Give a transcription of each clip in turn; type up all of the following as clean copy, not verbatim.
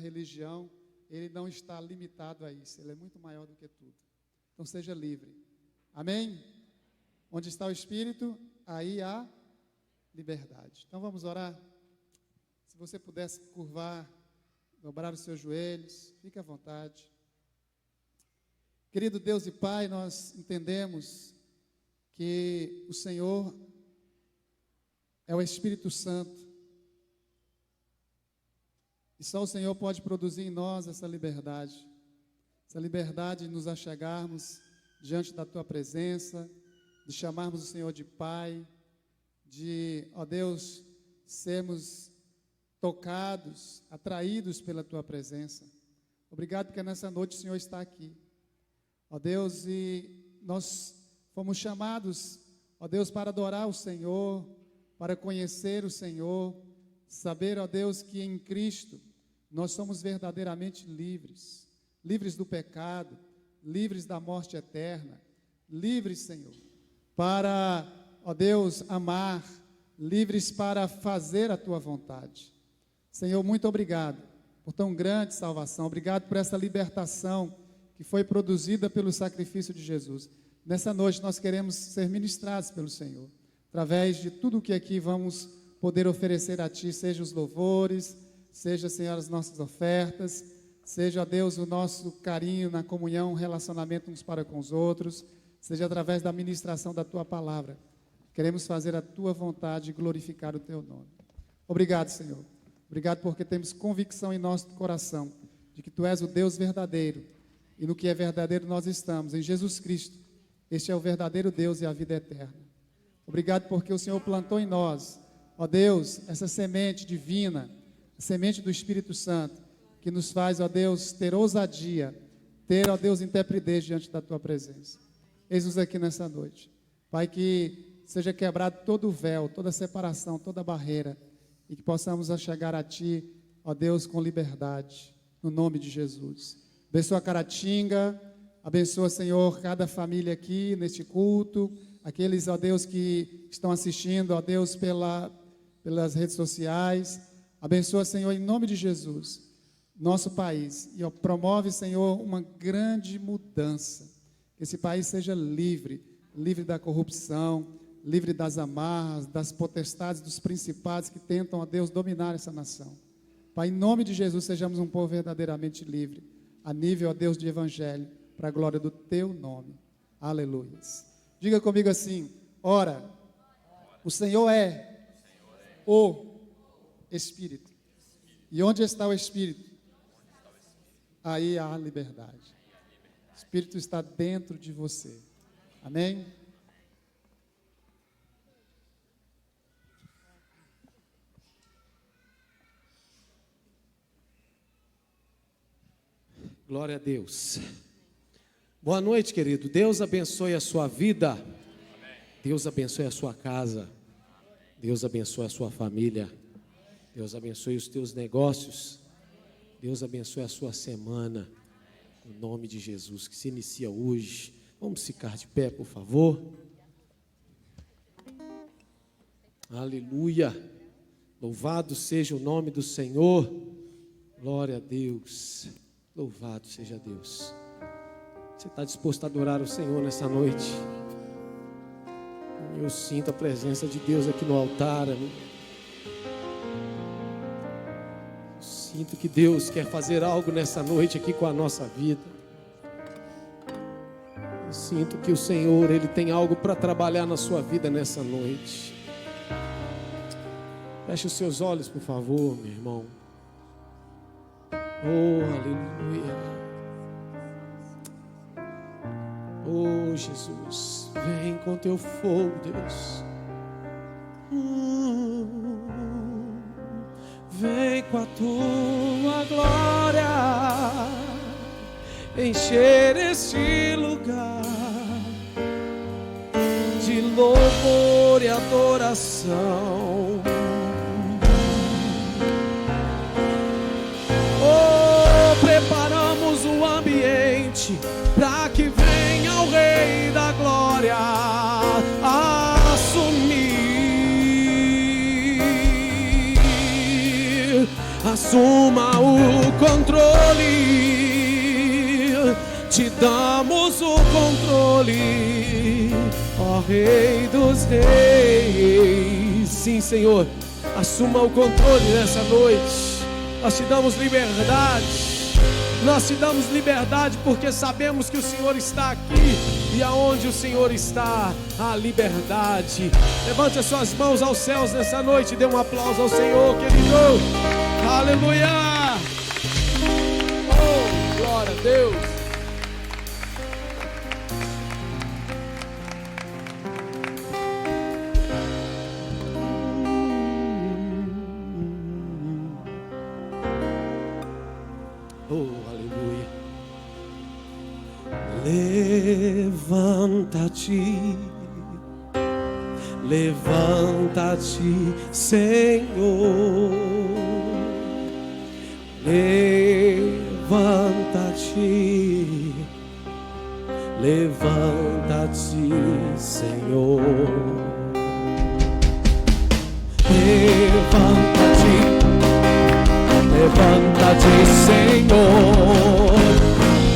religião, ele não está limitado a isso, ele é muito maior do que tudo. Então seja livre. Amém? Onde está o Espírito, aí há liberdade. Então vamos orar. Se você pudesse curvar, dobrar os seus joelhos, fique à vontade. Querido Deus e Pai, nós entendemos que o Senhor é o Espírito Santo. E só o Senhor pode produzir em nós essa liberdade de nos achegarmos diante da Tua presença, de chamarmos o Senhor de Pai, de, ó Deus, sermos tocados, atraídos pela Tua presença. Obrigado porque nessa noite o Senhor está aqui, ó Deus, e nós fomos chamados, ó Deus, para adorar o Senhor, para conhecer o Senhor, saber, ó Deus, que em Cristo nós somos verdadeiramente livres, livres do pecado, livres da morte eterna, livres, Senhor, para, ó Deus, amar, livres para fazer a Tua vontade. Senhor, muito obrigado por tão grande salvação, obrigado por essa libertação que foi produzida pelo sacrifício de Jesus. Nessa noite nós queremos ser ministrados pelo Senhor, através de tudo o que aqui vamos poder oferecer a Ti, seja os louvores, seja, Senhor, as nossas ofertas, seja, ó Deus, o nosso carinho na comunhão, relacionamento uns para com os outros, seja através da ministração da Tua palavra. Queremos fazer a Tua vontade e glorificar o Teu nome. Obrigado, Senhor. Obrigado porque temos convicção em nosso coração de que Tu és o Deus verdadeiro, e no que é verdadeiro nós estamos, em Jesus Cristo. Este é o verdadeiro Deus e a vida eterna. Obrigado porque o Senhor plantou em nós, ó Deus, essa semente divina, a semente do Espírito Santo, que nos faz, ó Deus, ter ousadia, ter, ó Deus, intrepidez diante da Tua presença. Eis-nos aqui nessa noite. Pai, que seja quebrado todo o véu, toda a separação, toda a barreira, e que possamos chegar a Ti, ó Deus, com liberdade, no nome de Jesus. Abençoa Caratinga, abençoa, Senhor, cada família aqui neste culto, aqueles, ó Deus, que estão assistindo, ó Deus, pelas redes sociais. Abençoa, Senhor, em nome de Jesus, nosso país, e ó, promove, Senhor, uma grande mudança, que esse país seja livre, livre da corrupção, livre das amarras, das potestades, dos principados que tentam, ó Deus, dominar essa nação. Pai, em nome de Jesus, sejamos um povo verdadeiramente livre, a nível, ó Deus, de evangelho, para a glória do Teu nome. Aleluia. Diga comigo assim: ora, o Senhor é o Espírito. E onde está o Espírito? Aí há liberdade. O Espírito está dentro de você. Amém? Glória a Deus. Boa noite, querido. Deus abençoe a sua vida. Amém. Deus abençoe a sua casa. Deus abençoe a sua família. Deus abençoe os teus negócios. Deus abençoe a sua semana. Em nome de Jesus, que se inicia hoje. Vamos ficar de pé, por favor. Aleluia. Louvado seja o nome do Senhor. Glória a Deus. Louvado seja Deus. Você está disposto a adorar o Senhor nessa noite? Eu sinto a presença de Deus aqui no altar. Eu sinto que Deus quer fazer algo nessa noite aqui com a nossa vida. Eu sinto que o Senhor, Ele tem algo para trabalhar na sua vida nessa noite. Feche os seus olhos, por favor, meu irmão. Oh, aleluia. Oh, Jesus, vem com teu fogo, Deus. Vem com a tua glória encher este lugar de louvor e adoração. Oh, preparamos o ambiente para que venha o Rei da Glória assumir assuma o controle, te damos o controle, ó Rei dos Reis. Sim, Senhor, assuma o controle nessa noite. Nós te damos liberdade. Nós te damos liberdade porque sabemos que o Senhor está aqui, e aonde o Senhor está, há liberdade. Levante as suas mãos aos céus nessa noite e dê um aplauso ao Senhor, querido. Aleluia! Oh, glória a Deus! Oh, aleluia. Levanta-te, levanta-te, Senhor. Levanta-te, levanta-te, Senhor. Levanta-te, levanta-te, Senhor.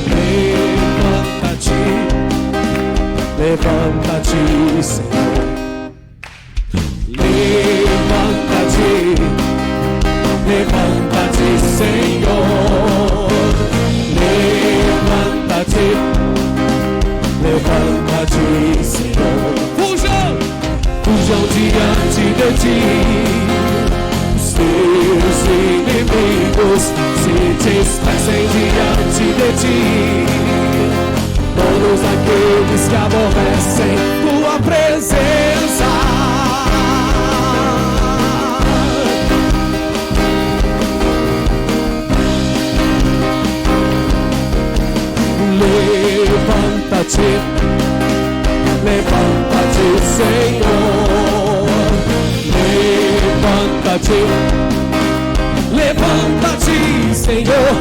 Levanta-te, levanta-te, Senhor. Levanta-te, levanta-te, Senhor. Levanta-te, levanta-te, Senhor. Fujam, fujam diante de ti. Teus inimigos se dispersem diante de ti. Todos aqueles que aborrecem tua presença. Levanta-te, levanta-te, Senhor. Levanta-te, levanta-te, Senhor.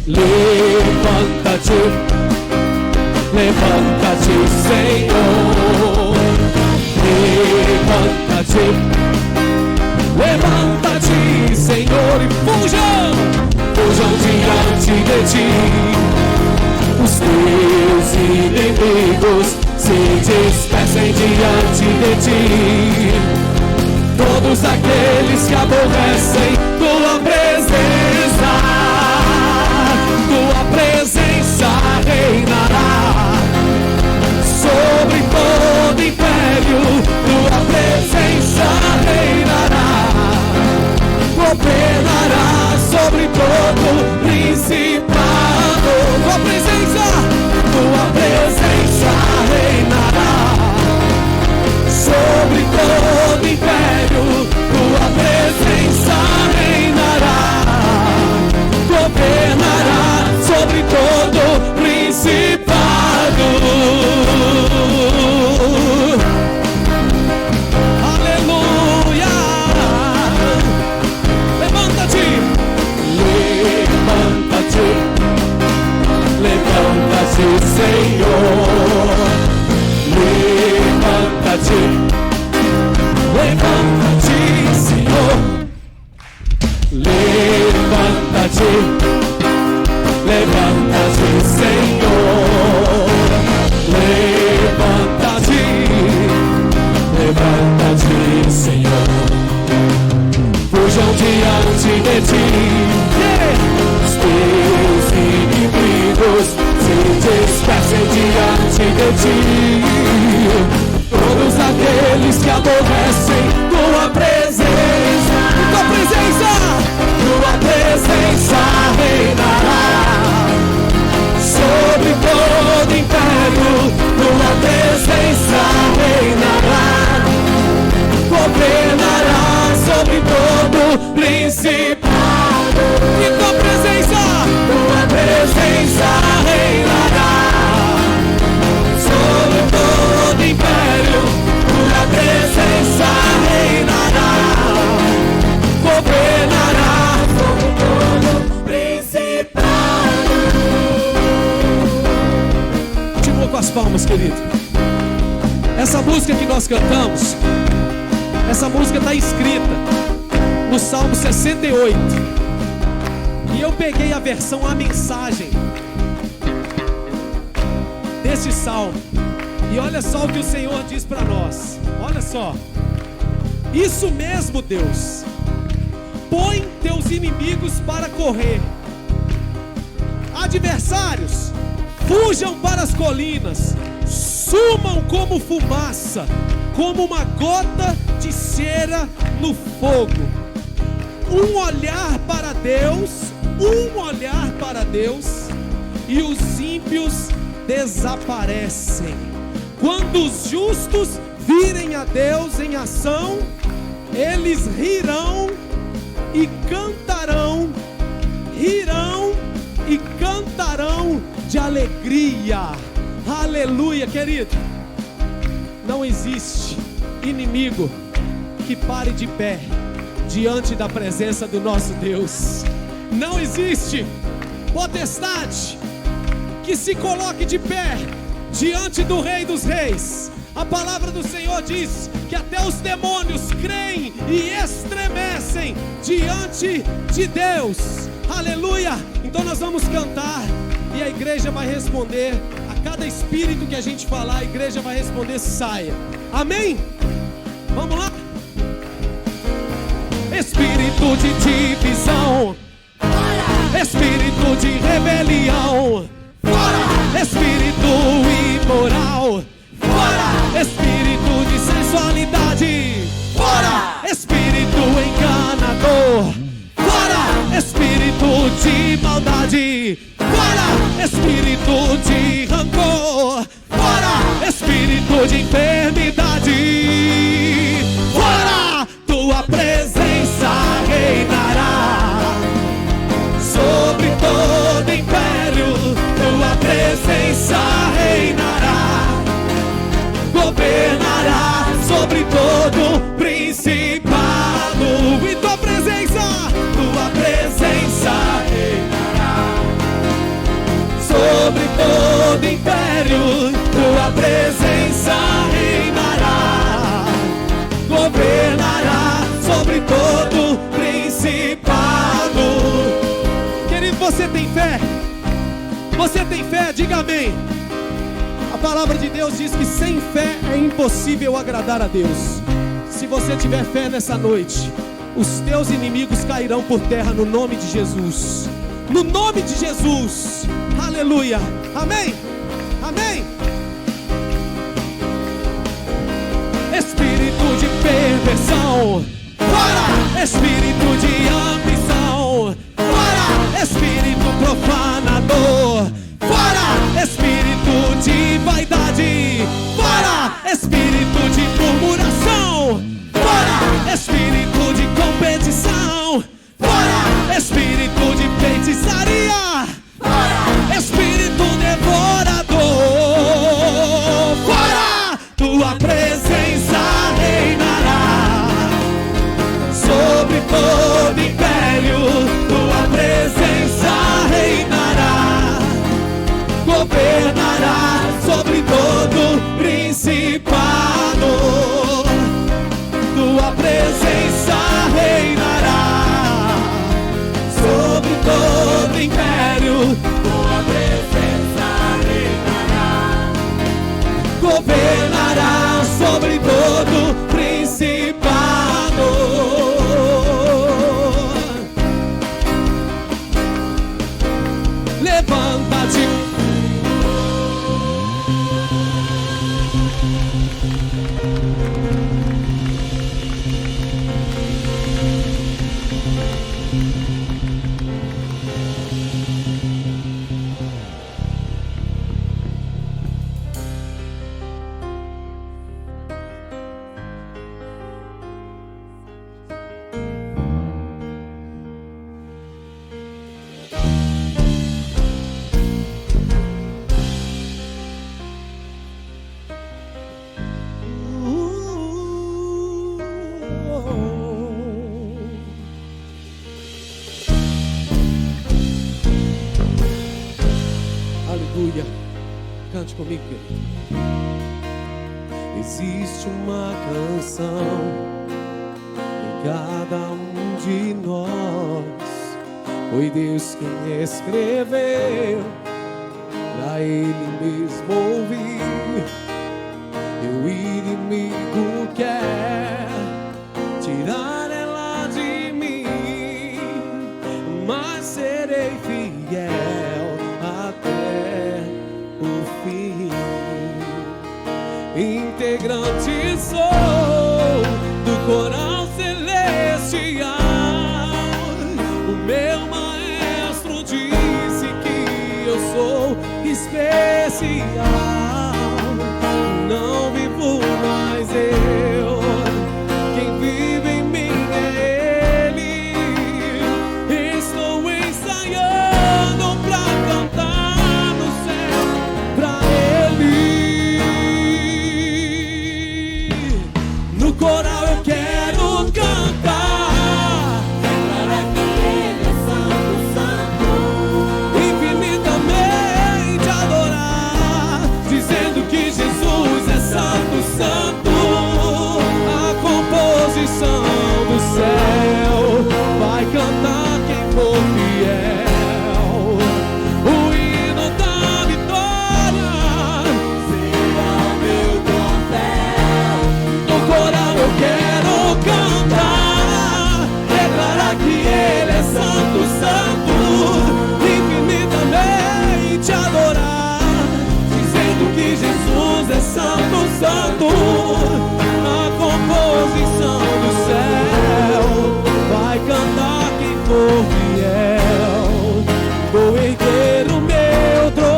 Levanta-te, levanta-te, Senhor. Levanta-te, levanta-te, Senhor. E fujam, fujam diante de ti. Os teus inimigos se dispersem diante de ti. Todos aqueles que aborrecem tua presença, tua presença reinará sobre todo império. Tua presença reinará, governará sobre todo principado. Tua presença reinará sobre todo império. Tua presença reinará, governará sobre todo principado. Aleluia! Levanta-te, levanta-te, levanta-te, Senhor. Levanta-te, levanta-te, Senhor. Levanta-te, levanta-te, Senhor. Levanta-te, levanta-te, Senhor. Fujam diante de ti, os teus inimigos se dispersem diante de ti. Todos aqueles que aborrecem tua presença, tua presença, tua presença reinará sobre todo império. Tua presença reinará, governará sobre todo principado. E tua presença reinará sobre todo império. Tua presença reinará, governará sobre todo principado. Continua com as palmas, querido. Essa música que nós cantamos, essa música está escrita no Salmo 68. E eu peguei a versão, a mensagem desse salmo. E olha só o que o Senhor diz para nós. Olha só. Isso mesmo, Deus. Põe teus inimigos para correr. Adversários, fujam para as colinas. Sumam como fumaça, como uma gota de cera no fogo. Um olhar para Deus, e os ímpios desaparecem. Quando os justos virem a Deus em ação, eles rirão e cantarão de alegria. Aleluia, querido. Não existe inimigo que pare de pé diante da presença do nosso Deus. Não existe potestade que se coloque de pé diante do Rei dos Reis. A palavra do Senhor diz que até os demônios creem e estremecem diante de Deus. Aleluia! Então nós vamos cantar e a igreja vai responder. A cada espírito que a gente falar, a igreja vai responder: saia. Amém? Vamos lá? Espírito de divisão, fora! Espírito de rebelião, fora! Espírito imoral, fora! Espírito de sensualidade, fora! Espírito enganador, fora! Espírito de maldade, fora! Espírito de rancor, fora! Espírito de enfermidade, fora! Tua presença reinará sobre todo império. Tua presença reinará, governará sobre todo principado. E tua presença reinará sobre todo império. Tua presença reinará, governará sobre todo principado. Querido, você tem fé? Você tem fé? Diga amém. A palavra de Deus diz que sem fé é impossível agradar a Deus. Se você tiver fé nessa noite, os teus inimigos cairão por terra no nome de Jesus. No nome de Jesus. Aleluia. Amém? Amém? Espírito de perversão, fora! Espírito de ambição, fora! Espírito profanador, fora! Espírito de vaidade, fora! Espírito de murmuração, fora! Espírito de competição, fora! Espírito de feitiçaria, fora! Espírito devorador, fora! Tua presença reinará sobre todo império. Tua presença reinará, governará sobre todo principado. Tua presença reinará sobre todo império. Tua presença reinará, governará sobre todo principado. Levanta-te. Aleluia. Cante comigo, querido. Existe uma canção em cada um de nós. Foi Deus quem escreveu pra Ele mesmo ouvir. E o inimigo quer tirar ela de mim, mas serei fiel até o fim. Integrante sou do coral celestial. O meu maestro disse que eu sou especial. Não vivo mais eu, quem vive em mim é Ele. Estou ensaiando pra cantar no céu pra Ele. No coral eu quero cantar, declarar que Ele é santo, santo, infinitamente adorar, dizendo que Jesus é santo, santo. A composição do céu vai cantar quem for fiel. O hino da vitória será meu troféu. no coral eu quero cantar, declarar que Ele é santo, santo, infinitamente adorar, dizendo que Jesus é santo, santo. A composição do céu vai cantar quem for fiel. Vou erguer o meu troféu.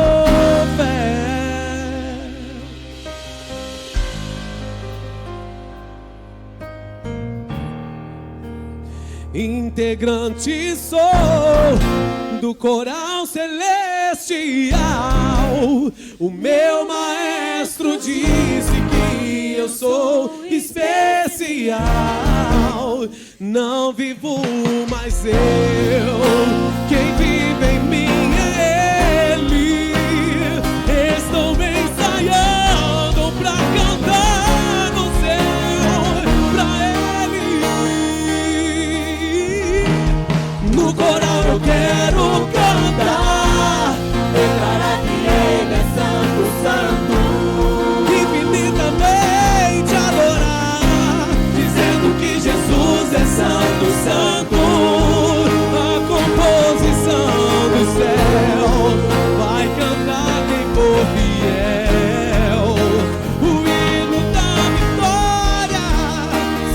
Integrante sou do coral celestial. O meu maestro disse que eu sou especial. Não vivo mais eu, quem vive em mim é Ele. Estou ensaiando pra cantar no céu pra Ele. No coral eu quero cantar, Declarar que Ele é santo, santo, infinitamente adorar, dizendo que Jesus é santo, santo. A composição do céu vai cantar quem for fiel. O hino da vitória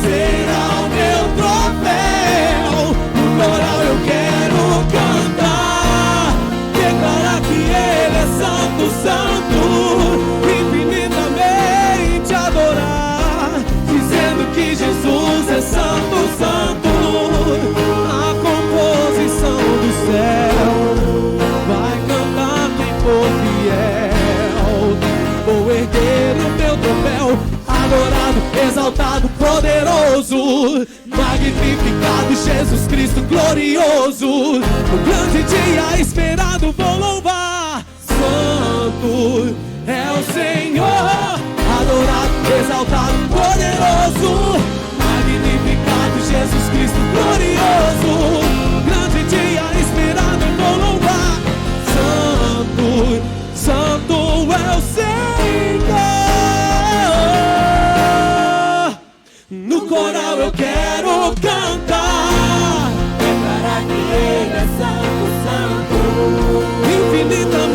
será o meu troféu. No coral eu quero cantar, declarar que Ele é santo, santo, infinitamente adorar, dizendo que Jesus é santo, santo. A composição do céu vai cantar quem for fiel. Vou erguer o meu troféu, adorado, exaltado, poderoso, magnificado, Jesus Cristo glorioso. No grande dia esperado vou louvar. Santo é o Senhor, adorado, exaltado, poderoso, magnificado, Jesus Cristo glorioso. No grande dia esperado eu vou louvar. Santo, santo é o Senhor. No coral eu quero cantar, declarar que Ele é santo, santo, infinitamente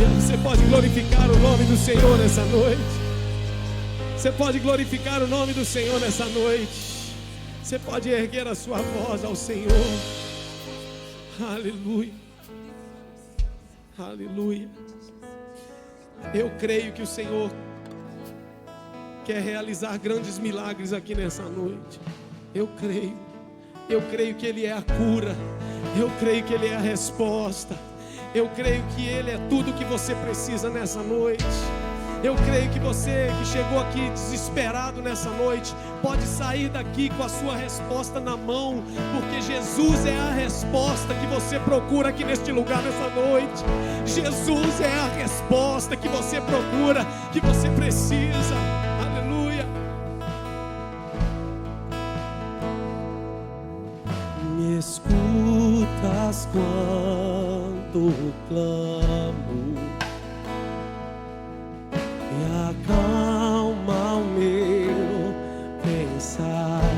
Aleluia. Você pode glorificar o nome do Senhor nessa noite. Você pode glorificar o nome do Senhor nessa noite. Você pode erguer a sua voz ao Senhor. Aleluia. Aleluia. Eu creio que o Senhor quer realizar grandes milagres aqui nessa noite. Eu creio que Ele é a cura. Eu creio que Ele é a resposta. Eu creio que Ele é tudo que você precisa nessa noite. Eu creio que você que chegou aqui desesperado nessa noite pode sair daqui com a sua resposta na mão, porque Jesus é a resposta que você procura aqui neste lugar nessa noite. Jesus é a resposta que você procura, que você precisa. Aleluia. Me escutas quando clamo e acalma o meu pensar.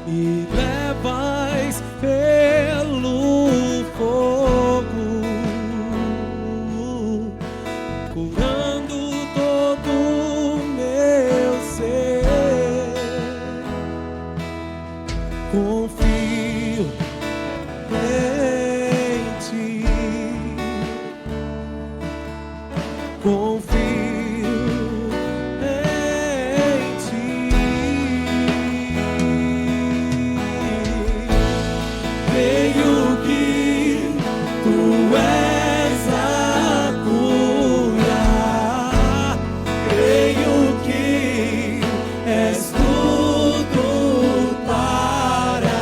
Me levas pelo fogo, curando todo o meu ser. Confio em ti. Confio em ti. Creio que tu és a cura. Creio que és tudo para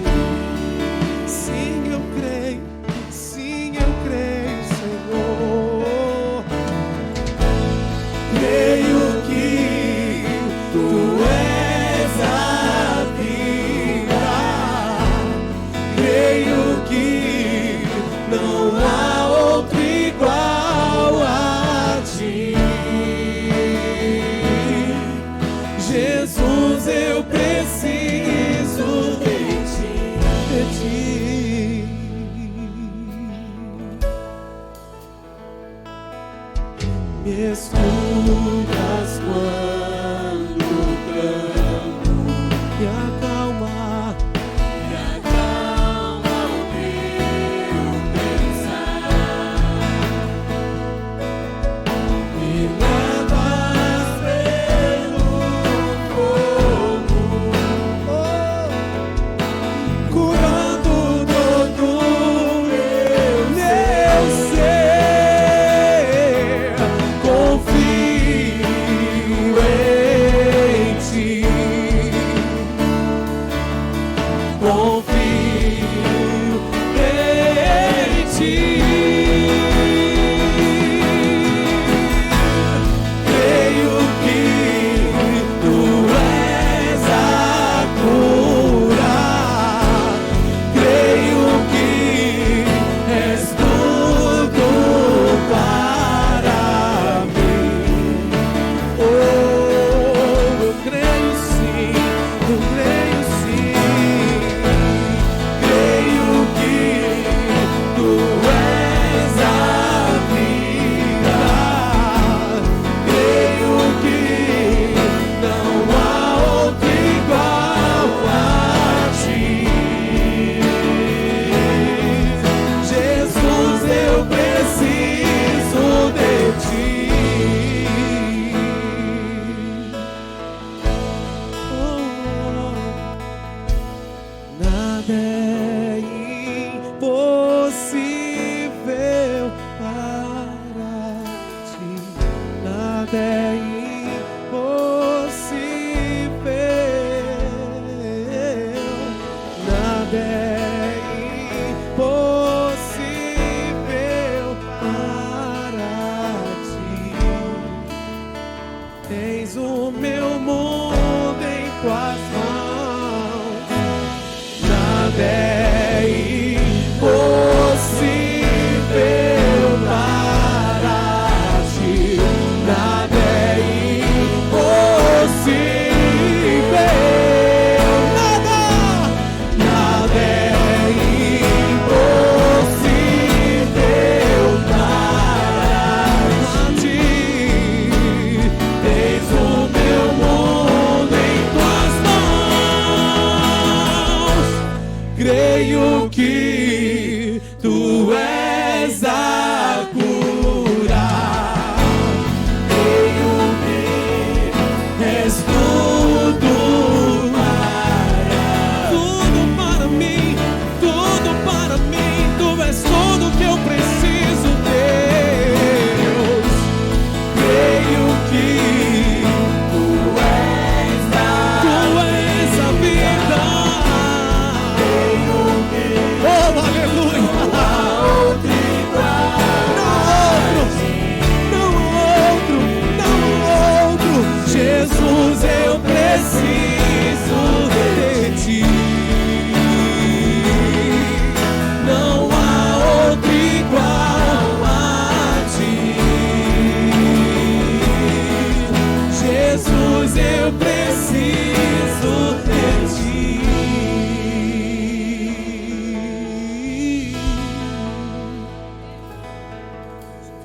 mim. Sim, eu creio, Senhor. Creio que tu és a vida. Creio que não há outro igual a ti. Jesus, eu preciso de ti. Me escutas quando clamo e acalma o meu pensar. Me levas pelo fogo, curando todo o meu ser. Confio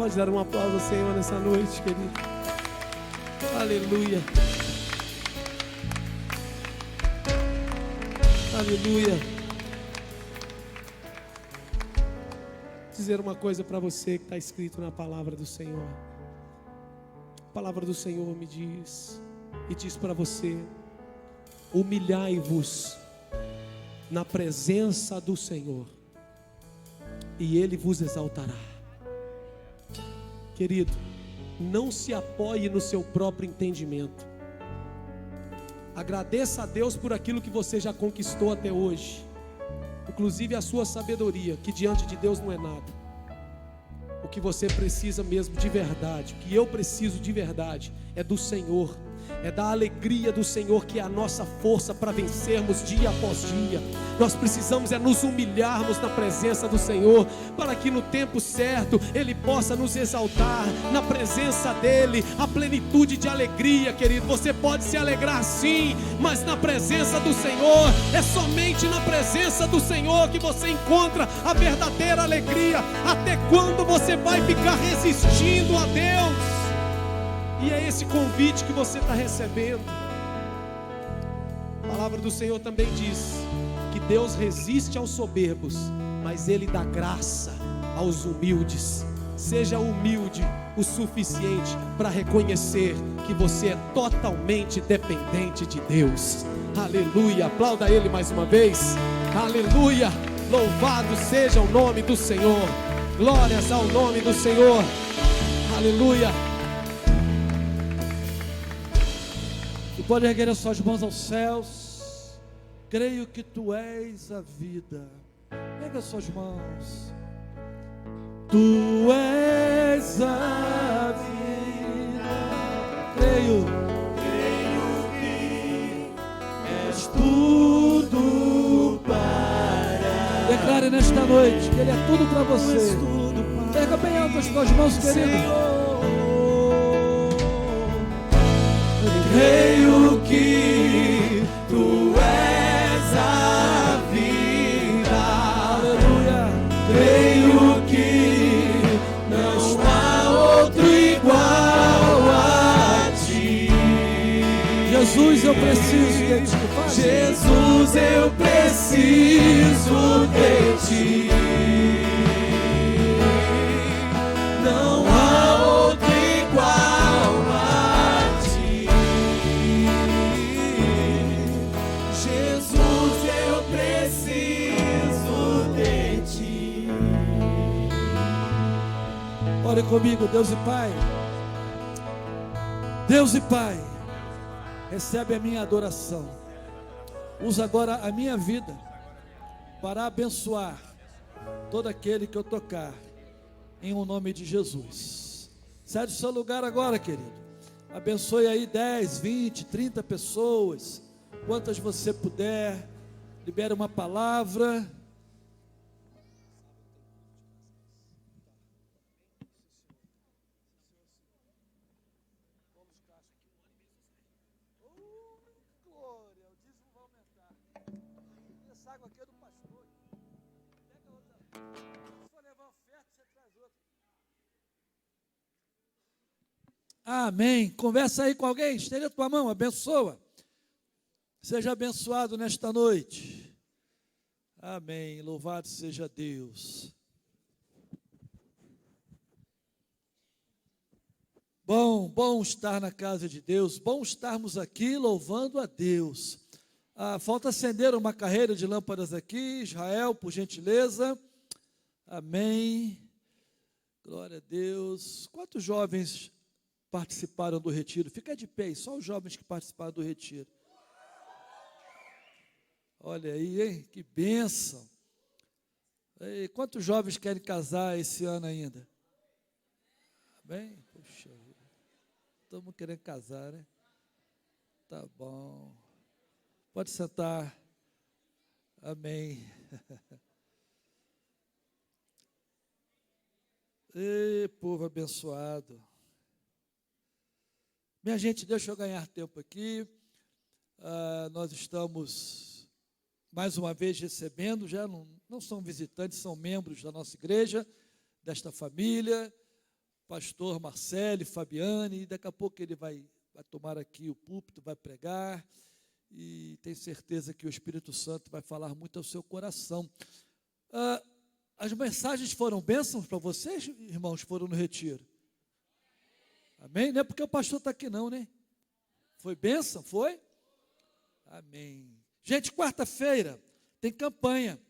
pode dar um aplauso ao Senhor nessa noite, querido? Aleluia. Aleluia. Vou dizer uma coisa para você que está escrito na palavra do Senhor. A palavra do Senhor me diz, e diz para você: humilhai-vos na presença do Senhor, e Ele vos exaltará. Querido, não se apoie no seu próprio entendimento. Agradeça a Deus por aquilo que você já conquistou até hoje, inclusive a sua sabedoria, que diante de Deus não é nada. O que você precisa mesmo de verdade, o que eu preciso de verdade, é do Senhor, é da alegria do Senhor, que é a nossa força para vencermos dia após dia. Nós precisamos nos humilharmos na presença do Senhor, para que no tempo certo Ele possa nos exaltar. Na presença dEle, a plenitude de alegria, querido. Você pode se alegrar sim, mas na presença do Senhor, é somente na presença do Senhor que você encontra a verdadeira alegria. Até quando você vai ficar resistindo a Deus? E é esse convite que você está recebendo. A palavra do Senhor também diz que Deus resiste aos soberbos, mas Ele dá graça aos humildes. Seja humilde o suficiente para reconhecer que você é totalmente dependente de Deus. Aleluia, aplauda Ele mais uma vez. Aleluia, louvado seja o nome do Senhor. Glórias ao nome do Senhor. Aleluia. Pode erguer as suas mãos aos céus. Creio que tu és a vida. Pega as suas mãos. Tu és a vida. Creio que és tudo para. Declare nesta noite que Ele é tudo para você. Pega bem alto as suas mãos, querido. Creio que tu és a vida. Aleluia. Creio que não há outro igual a ti. Jesus, eu preciso de ti. Jesus, eu preciso de ti. Não há outro igual a ti. Jesus, eu preciso de ti. Ore comigo, Deus e Pai. Deus e Pai, recebe a minha adoração. Usa agora a minha vida para abençoar todo aquele que eu tocar, em o nome de Jesus. Sai do seu lugar agora, querido. Abençoe aí 10, 20, 30 pessoas, quantas você puder. Libere uma palavra. Glória, o dízimo vai aumentar. Essa água aqui é do pastor. Pega outra. Se for levar oferta, você traz outra. Amém. Conversa aí com alguém, estende a tua mão, abençoa. Seja abençoado nesta noite. Amém. Louvado seja Deus. Bom estar na casa de Deus, bom estarmos aqui louvando a Deus. Falta acender uma carreira de lâmpadas aqui, Israel, por gentileza. Amém. Glória a Deus. Quantos jovens participaram do retiro? Fica de pé, só os jovens que participaram do retiro. Olha aí, hein? Que bênção. E quantos jovens querem casar esse ano ainda? Amém? Puxa vida. Estamos querendo casar, né? Tá bom. Pode sentar. Amém. Ei, povo abençoado. Minha gente, deixa eu ganhar tempo aqui. Nós estamos, mais uma vez, recebendo, já não são visitantes, são membros da nossa igreja, desta família. pastor Marcelo, Fabiane, e daqui a pouco ele vai tomar aqui o púlpito, vai pregar, e tenho certeza que o Espírito Santo vai falar muito ao seu coração. As mensagens foram bênçãos para vocês, irmãos, foram no retiro? Amém? Não é porque o pastor está aqui não, né? Foi bênção? Foi? Amém. Gente, quarta-feira tem campanha,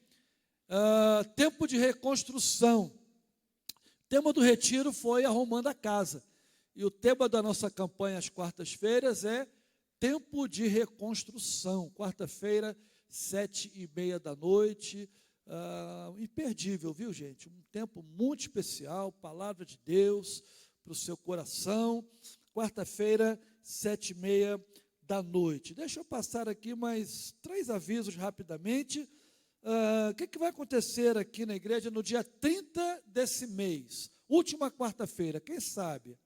tempo de reconstrução. O tema do retiro foi arrumando a casa. E o tema da nossa campanha às quartas-feiras é tempo de reconstrução. Quarta-feira, 7h30 da noite. Imperdível, viu, gente? Um tempo muito especial, palavra de Deus para o seu coração. Quarta-feira, 7h30 da noite. Deixa eu passar aqui mais 3 avisos rapidamente. O que vai acontecer aqui na igreja no dia 30 desse mês? Última quarta-feira, quem sabe?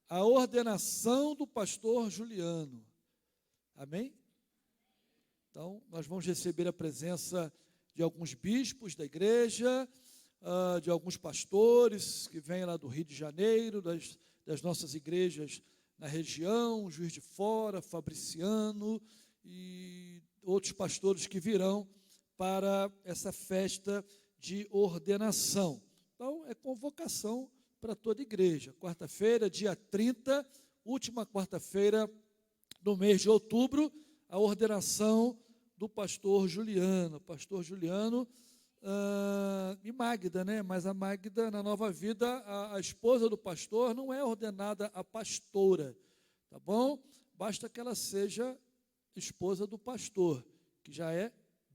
A ordenação do pastor Juliano. Amém? Então, nós vamos receber a presença de alguns bispos da igreja, de alguns pastores que vêm lá do Rio de Janeiro, das nossas igrejas na região, Juiz de Fora, Fabriciano e outros pastores que virão para essa festa de ordenação. Então, é convocação para toda a igreja. Quarta-feira, dia 30, última quarta-feira do mês de outubro, a ordenação do pastor Juliano. Pastor Juliano e Magda, né? Mas a Magda, na Nova Vida, a esposa do pastor, não é ordenada a pastora, tá bom? Basta que ela seja esposa do pastor, que já é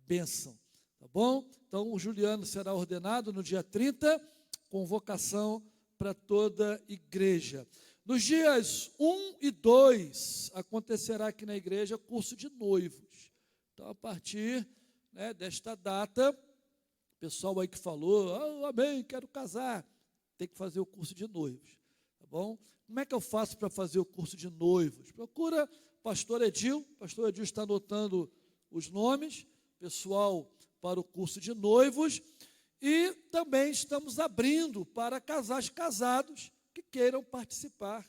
bênção, tá bom? Então, o Juliano será ordenado no dia 30, convocação para toda a igreja. Nos dias 1 e 2, acontecerá aqui na igreja curso de noivos. Então, a partir desta data, o pessoal aí que falou, amém, quero casar, tem que fazer o curso de noivos, tá bom? Como é que eu faço para fazer o curso de noivos? Procura o pastor Edil está anotando os nomes, pessoal, para o curso de noivos, e também estamos abrindo para casais casados que queiram participar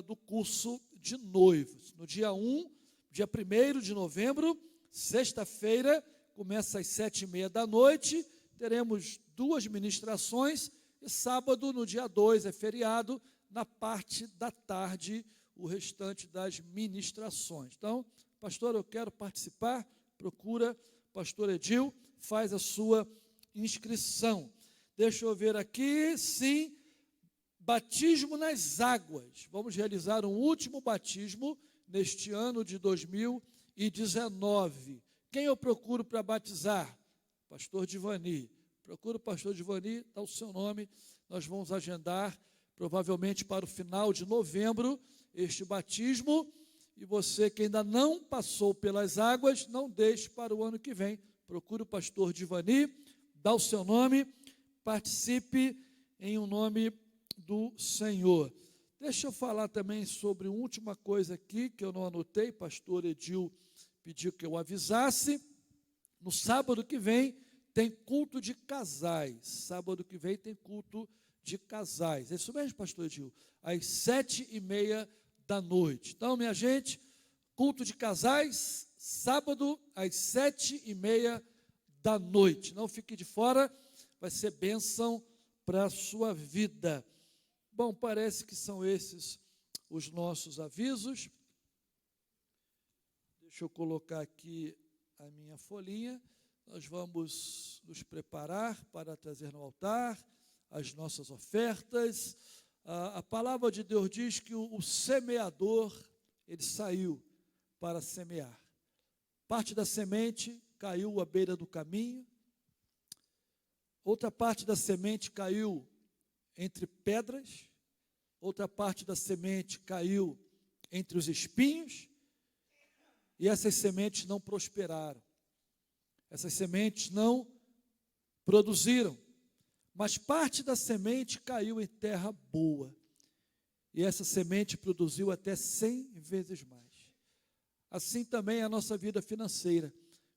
do curso de noivos. No dia 1º de novembro, sexta-feira, começa às 7h30 da noite, teremos 2 ministrações, e sábado, no dia 2, é feriado, na parte da tarde, o restante das ministrações. Então, pastor, eu quero participar, procura pastor Edil, faz a sua inscrição. Deixa eu ver aqui, sim, batismo nas águas. Vamos realizar um último batismo neste ano de 2019. Quem eu procuro para batizar? Pastor Divani. Procura o pastor Divani, dá o seu nome. Nós vamos agendar, provavelmente para o final de novembro, este batismo. E você que ainda não passou pelas águas, não deixe para o ano que vem. Procure o pastor Divani, dá o seu nome, participe em um nome do Senhor. Deixa eu falar também sobre uma última coisa aqui, que eu não anotei, pastor Edil pediu que eu avisasse. No sábado que vem tem culto de casais. Sábado que vem tem culto de casais. É isso mesmo, pastor Edil? Às 7h30 da noite. Então, minha gente, culto de casais, sábado às 7h30 da noite. Não fique de fora, vai ser bênção para a sua vida. Bom, parece que são esses os nossos avisos. Deixa eu colocar aqui a minha folhinha. Nós vamos nos preparar para trazer no altar as nossas ofertas. A palavra de Deus diz que o semeador, ele saiu para semear. Parte da semente caiu à beira do caminho. Outra parte da semente caiu entre pedras. Outra parte da semente caiu entre os espinhos. E essas sementes não prosperaram. Essas sementes não produziram. Mas parte da semente caiu em terra boa. E essa semente produziu até 100 vezes mais. Assim também é a nossa vida financeira.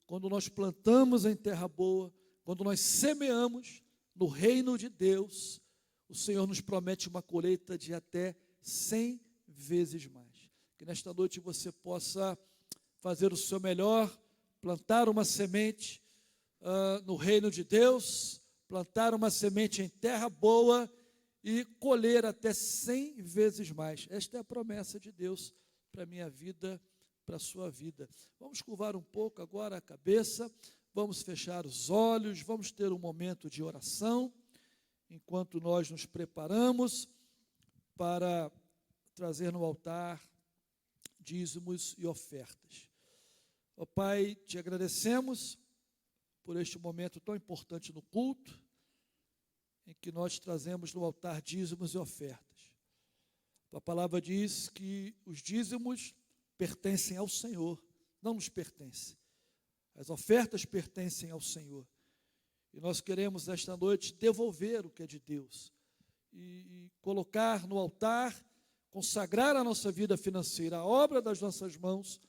Quando nós plantamos em terra boa, Quando nós semeamos no reino de Deus, o Senhor nos promete uma colheita de até 100 vezes mais. Que nesta noite você possa fazer o seu melhor, plantar uma semente no reino de Deus, plantar uma semente em terra boa e colher até 100 vezes mais. Esta é a promessa de Deus para a minha vida, para a sua vida. Vamos curvar um pouco agora a cabeça, vamos fechar os olhos, vamos ter um momento de oração, enquanto nós nos preparamos para trazer no altar dízimos e ofertas. Ó Pai, te agradecemos por este momento tão importante no culto, em que nós trazemos no altar dízimos e ofertas. A palavra diz que os dízimos pertencem ao Senhor, não nos pertencem. As ofertas pertencem ao Senhor. E nós queremos esta noite devolver o que é de Deus e colocar no altar, consagrar a nossa vida financeira, a obra das nossas mãos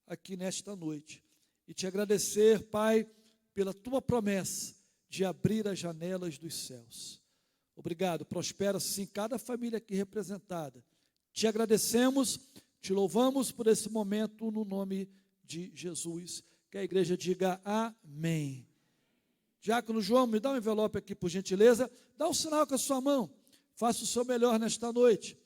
aqui nesta noite. E te agradecer, Pai, pela tua promessa de abrir as janelas dos céus. Obrigado, prospera sim cada família aqui representada. Te agradecemos, te louvamos por esse momento no nome de Jesus. Que a igreja diga amém. Diácono João, me dá um envelope aqui por gentileza. Dá um sinal com a sua mão. Faça o seu melhor nesta noite.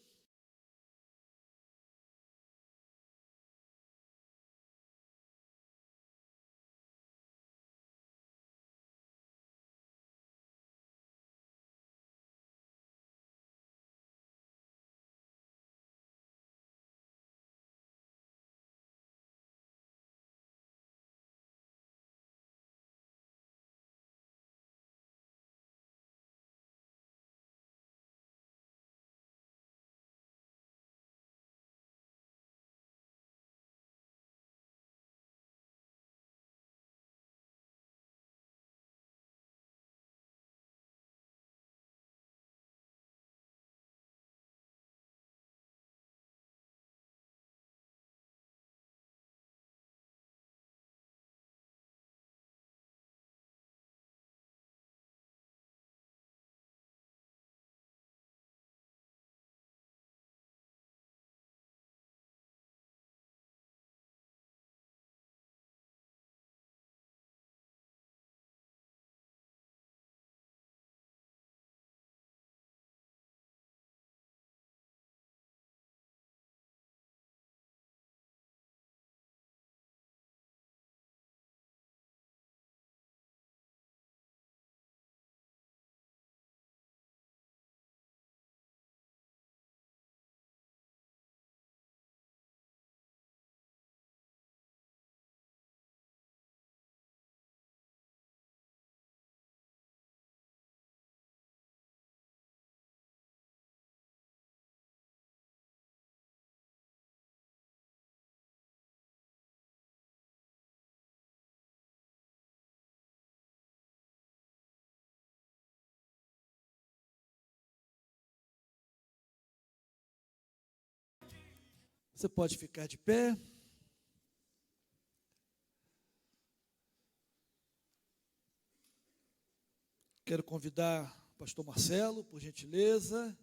Você pode ficar de pé. Quero convidar o pastor Marcelo, por gentileza.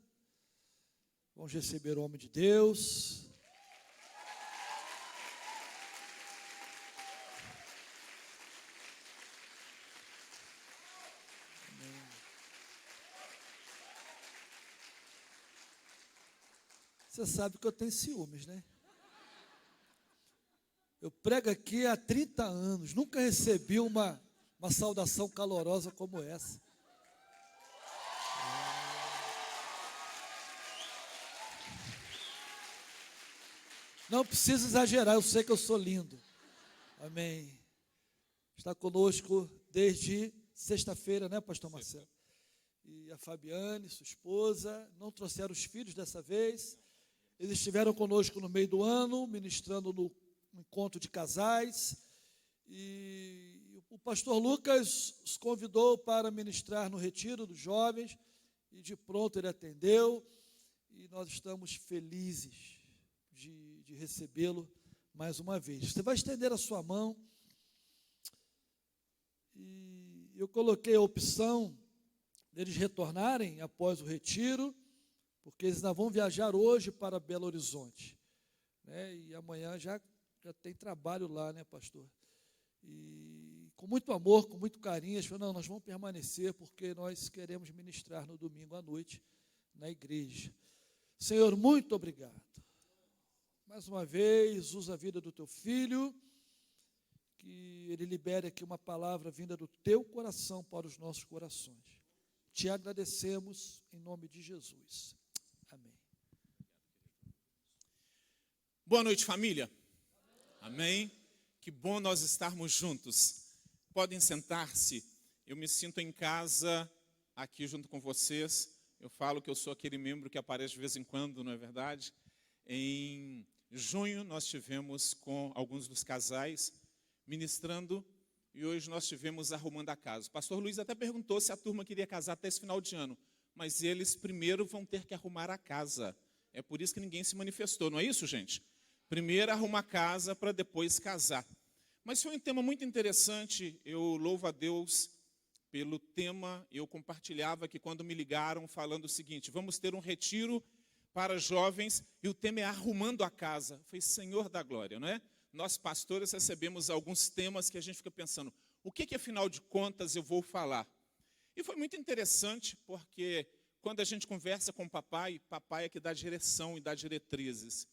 Vamos receber o homem de Deus. Você sabe que eu tenho ciúmes, né? Eu prego aqui há 30 anos, nunca recebi uma saudação calorosa como essa. Não precisa exagerar, eu sei que eu sou lindo. Amém. Está conosco desde sexta-feira, né, pastor Marcelo? E a Fabiane, sua esposa, não trouxeram os filhos dessa vez. Eles estiveram conosco no meio do ano, ministrando no encontro de casais. E o pastor Lucas os convidou para ministrar no retiro dos jovens. E de pronto ele atendeu. E nós estamos felizes de recebê-lo mais uma vez. Você vai estender a sua mão. E eu coloquei a opção deles retornarem após o retiro, porque eles ainda vão viajar hoje para Belo Horizonte, né? E amanhã já tem trabalho lá, né, pastor? E com muito amor, com muito carinho, eles falaram, não, nós vamos permanecer, porque nós queremos ministrar no domingo à noite na igreja. Senhor, muito obrigado. Mais uma vez, usa a vida do teu filho, que ele libere aqui uma palavra vinda do teu coração para os nossos corações. Te agradecemos em nome de Jesus. Amém. Boa noite, família. Amém. Que bom nós estarmos juntos. Podem sentar-se. Eu me sinto em casa aqui junto com vocês. Eu falo que eu sou aquele membro que aparece de vez em quando, não é verdade? Em junho nós tivemos com alguns dos casais ministrando e hoje nós tivemos arrumando a casa. O pastor Luiz até perguntou se a turma queria casar até esse final de ano, mas eles primeiro vão ter que arrumar a casa. É por isso que ninguém se manifestou, não é isso, gente? Primeiro arrumar a casa para depois casar. Mas foi um tema muito interessante, eu louvo a Deus pelo tema. Eu compartilhava que quando me ligaram falando o seguinte, vamos ter um retiro para jovens e o tema é arrumando a casa. Foi Senhor da glória, não é? Nós pastores recebemos alguns temas que a gente fica pensando, o que afinal de contas eu vou falar? E foi muito interessante porque quando a gente conversa com o papai é que dá direção e dá diretrizes.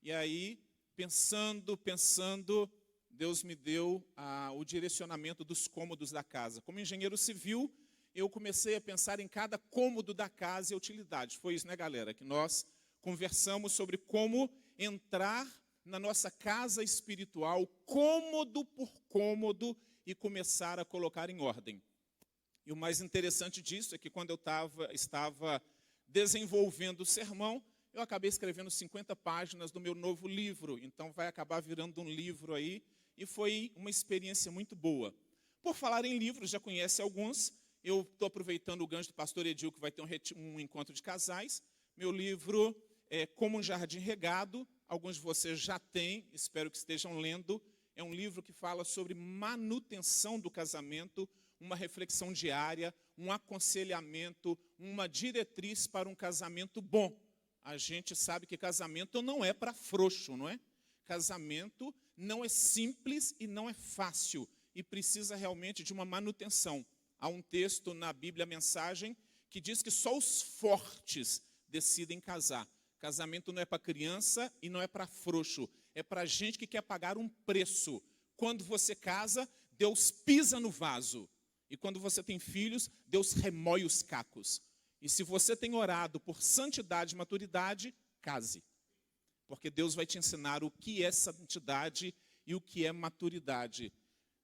E aí, pensando, Deus me deu o direcionamento dos cômodos da casa. Como engenheiro civil, eu comecei a pensar em cada cômodo da casa e a utilidade. Foi isso, né, galera? Que nós conversamos sobre como entrar na nossa casa espiritual, cômodo por cômodo, e começar a colocar em ordem. E o mais interessante disso é que quando eu estava desenvolvendo o sermão, eu acabei escrevendo 50 páginas do meu novo livro. Então vai acabar virando um livro aí. E foi uma experiência muito boa. Por falar em livros, já conhece alguns. Eu estou aproveitando o gancho do pastor Edil, que vai ter um encontro de casais. Meu livro é Como um Jardim Regado. Alguns de vocês já têm, espero que estejam lendo. É um livro que fala sobre manutenção do casamento, uma reflexão diária, um aconselhamento, uma diretriz para um casamento bom. A gente sabe que casamento não é para frouxo, não é? Casamento não é simples e não é fácil e precisa realmente de uma manutenção. Há um texto na Bíblia, a Mensagem, que diz que só os fortes decidem casar. Casamento não é para criança e não é para frouxo, é para gente que quer pagar um preço. Quando você casa, Deus pisa no vaso. E quando você tem filhos, Deus remói os cacos. E se você tem orado por santidade e maturidade, case. Porque Deus vai te ensinar o que é santidade e o que é maturidade.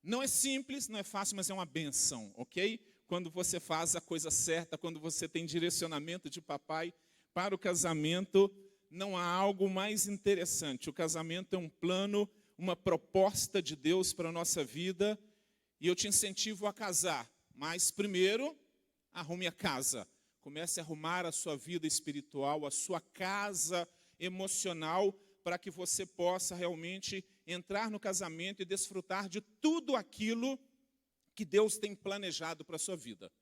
Não é simples, não é fácil, mas é uma bênção, ok? Quando você faz a coisa certa, quando você tem direcionamento de papai para o casamento, não há algo mais interessante. O casamento é um plano, uma proposta de Deus para a nossa vida. E eu te incentivo a casar. Mas primeiro, arrume a casa. Comece a arrumar a sua vida espiritual, a sua casa emocional, para que você possa realmente entrar no casamento e desfrutar de tudo aquilo que Deus tem planejado para a sua vida.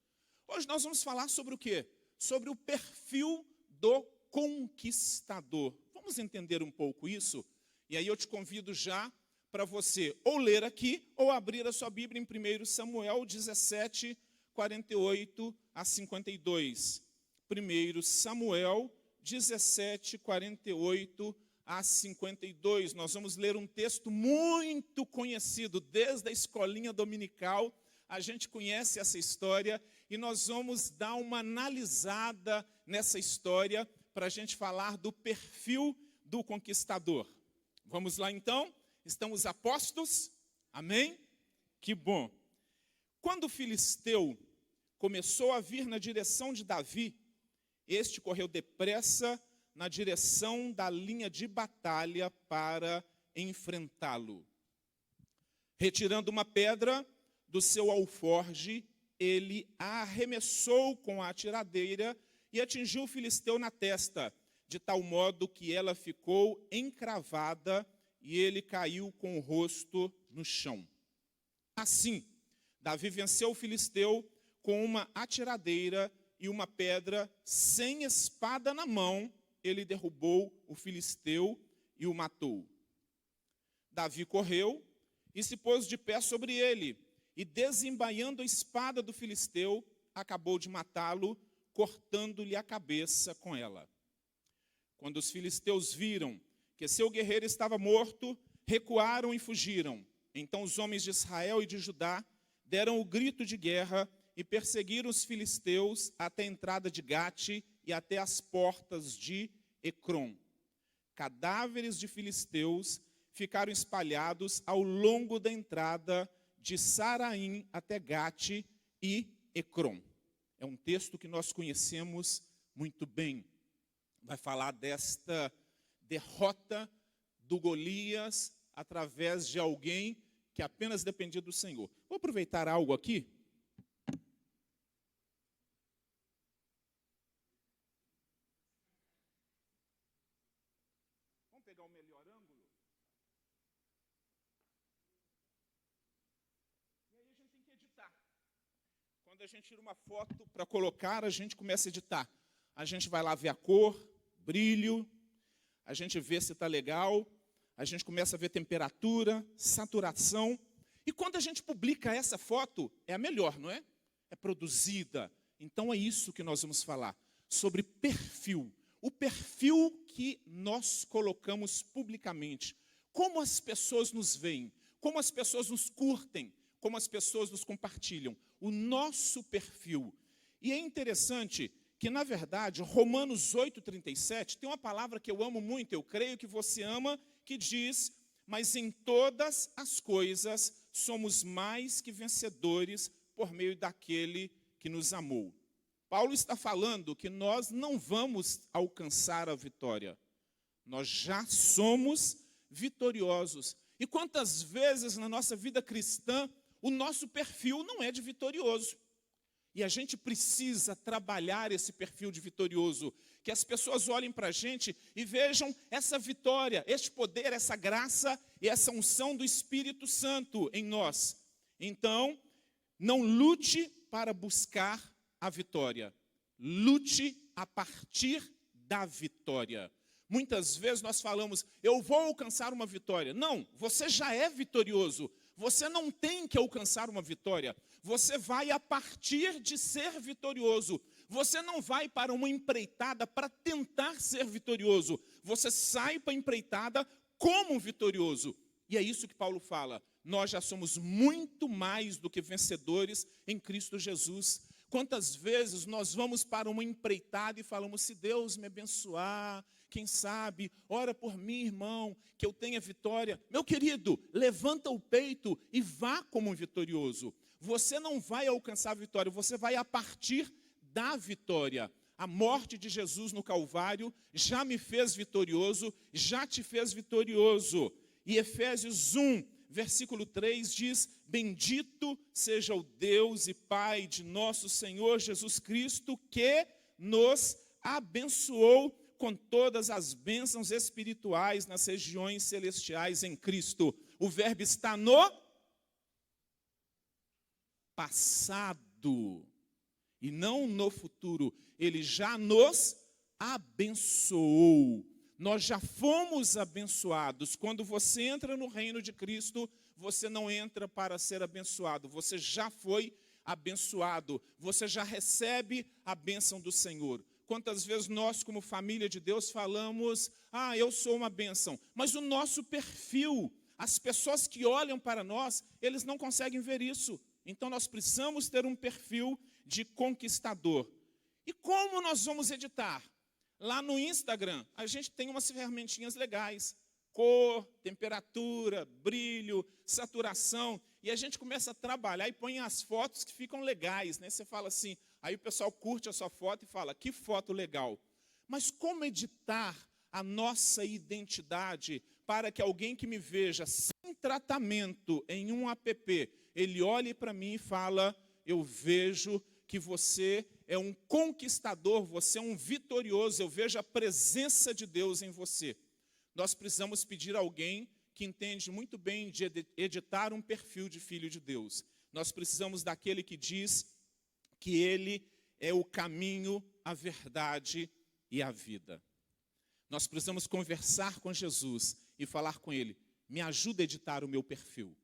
Hoje nós vamos falar sobre o quê? Sobre o perfil do conquistador. Vamos entender um pouco isso? E aí eu te convido já para você ou ler aqui ou abrir a sua Bíblia em 1 Samuel 17, 48 a 52. 1 Samuel 17, 48 a 52. Nós vamos ler um texto muito conhecido, desde a escolinha dominical. A gente conhece essa história e nós vamos dar uma analisada nessa história para a gente falar do perfil do conquistador. Vamos lá então? Estamos apostos? Amém? Que bom. Quando o filisteu começou a vir na direção de Davi, este correu depressa na direção da linha de batalha para enfrentá-lo. Retirando uma pedra do seu alforge, ele a arremessou com a tiradeira e atingiu o filisteu na testa, de tal modo que ela ficou encravada e ele caiu com o rosto no chão. Assim, Davi venceu o filisteu com uma atiradeira e uma pedra, sem espada na mão, ele derrubou o filisteu e o matou. Davi correu e se pôs de pé sobre ele, e desembaiando a espada do filisteu, acabou de matá-lo, cortando-lhe a cabeça com ela. Quando os filisteus viram que seu guerreiro estava morto, recuaram e fugiram. Então os homens de Israel e de Judá deram o grito de guerra e perseguiram os filisteus até a entrada de Gate e até as portas de Ecrom. Cadáveres de filisteus ficaram espalhados ao longo da entrada de Saraim até Gate e Ecrom. É um texto que nós conhecemos muito bem. Vai falar desta derrota do Golias através de alguém que apenas dependia do Senhor. Vou aproveitar algo aqui. Vamos pegar o melhor ângulo? E aí a gente tem que editar. Quando a gente tira uma foto para colocar, a gente começa a editar. A gente vai lá ver a cor, brilho, a gente vê se está legal, a gente começa a ver temperatura, saturação. E quando a gente publica essa foto, é a melhor, não é? É produzida. Então é isso que nós vamos falar, sobre perfil. O perfil que nós colocamos publicamente. Como as pessoas nos veem, como as pessoas nos curtem, como as pessoas nos compartilham. O nosso perfil. E é interessante que, na verdade, Romanos 8,37, tem uma palavra que eu amo muito, eu creio que você ama, que diz: mas em todas as coisas somos mais que vencedores por meio daquele que nos amou. Paulo está falando que nós não vamos alcançar a vitória. Nós já somos vitoriosos. E quantas vezes na nossa vida cristã o nosso perfil não é de vitorioso? E a gente precisa trabalhar esse perfil de vitorioso, que as pessoas olhem para a gente e vejam essa vitória, este poder, essa graça e essa unção do Espírito Santo em nós. Então, não lute para buscar a vitória, lute a partir da vitória. Muitas vezes nós falamos, eu vou alcançar uma vitória. Não, você já é vitorioso. Você não tem que alcançar uma vitória. Você vai a partir de ser vitorioso. Você não vai para uma empreitada para tentar ser vitorioso. Você sai para a empreitada como vitorioso. E é isso que Paulo fala. Nós já somos muito mais do que vencedores em Cristo Jesus. Quantas vezes nós vamos para uma empreitada e falamos, se Deus me abençoar, quem sabe, ora por mim, irmão, que eu tenha vitória. Meu querido, levanta o peito e vá como um vitorioso. Você não vai alcançar a vitória, você vai a partir da vitória. A morte de Jesus no Calvário já me fez vitorioso, já te fez vitorioso. E Efésios 1, versículo 3 diz, bendito seja o Deus e Pai de nosso Senhor Jesus Cristo, que nos abençoou com todas as bênçãos espirituais nas regiões celestiais em Cristo. O verbo está no passado e não no futuro. Ele já nos abençoou. Nós já fomos abençoados. Quando você entra no reino de Cristo, você não entra para ser abençoado. Você já foi abençoado. Você já recebe a bênção do Senhor. Quantas vezes nós, como família de Deus, falamos, eu sou uma bênção. Mas o nosso perfil, as pessoas que olham para nós, eles não conseguem ver isso. Então nós precisamos ter um perfil de conquistador. E como nós vamos editar? Lá no Instagram, a gente tem umas ferramentinhas legais. Cor, temperatura, brilho, saturação. E a gente começa a trabalhar e põe as fotos que ficam legais, né? Você fala assim, aí o pessoal curte a sua foto e fala, que foto legal. Mas como editar a nossa identidade para que alguém que me veja sem tratamento em um app, ele olhe para mim e fala, eu vejo que você é um conquistador, você é um vitorioso, eu vejo a presença de Deus em você. Nós precisamos pedir a alguém que entende muito bem de editar um perfil de filho de Deus. Nós precisamos daquele que diz que ele é o caminho, a verdade e a vida. Nós precisamos conversar com Jesus e falar com ele: me ajuda a editar o meu perfil.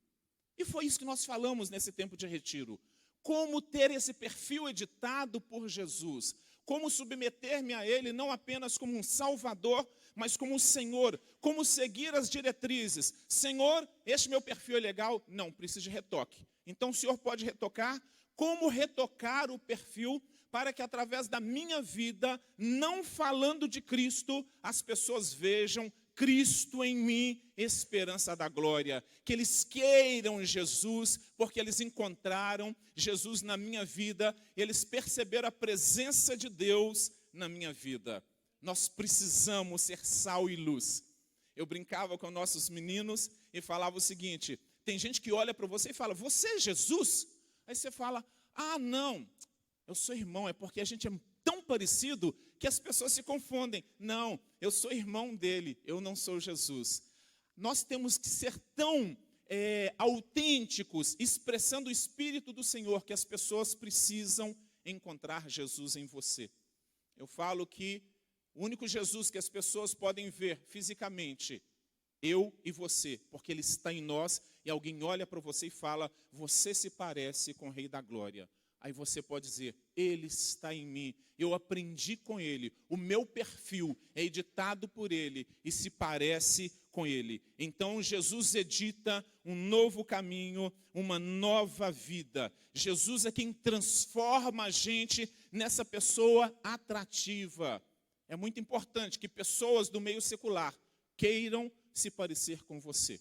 E foi isso que nós falamos nesse tempo de retiro. Como ter esse perfil editado por Jesus. Como submeter-me a ele não apenas como um salvador, mas como um Senhor. Como seguir as diretrizes. Senhor, este meu perfil é legal? Não, precisa de retoque. Então o Senhor pode retocar. Como retocar o perfil para que através da minha vida, não falando de Cristo, as pessoas vejam Cristo em mim, esperança da glória. Que eles queiram Jesus, porque eles encontraram Jesus na minha vida, eles perceberam a presença de Deus na minha vida. Nós precisamos ser sal e luz. Eu brincava com nossos meninos e falava o seguinte: tem gente que olha para você e fala, você é Jesus? Aí você fala, ah não, eu sou irmão, é porque a gente é tão parecido que as pessoas se confundem. Não, eu sou irmão dele, eu não sou Jesus. Nós temos que ser tão autênticos, expressando o Espírito do Senhor, que as pessoas precisam encontrar Jesus em você. Eu falo que o único Jesus que as pessoas podem ver fisicamente, eu e você, porque Ele está em nós, e alguém olha para você e fala, você se parece com o Rei da Glória. Aí você pode dizer, Ele está em mim, eu aprendi com Ele, o meu perfil é editado por Ele e se parece com Ele. Então Jesus edita um novo caminho, uma nova vida. Jesus é quem transforma a gente nessa pessoa atrativa. É muito importante que pessoas do meio secular queiram se parecer com você.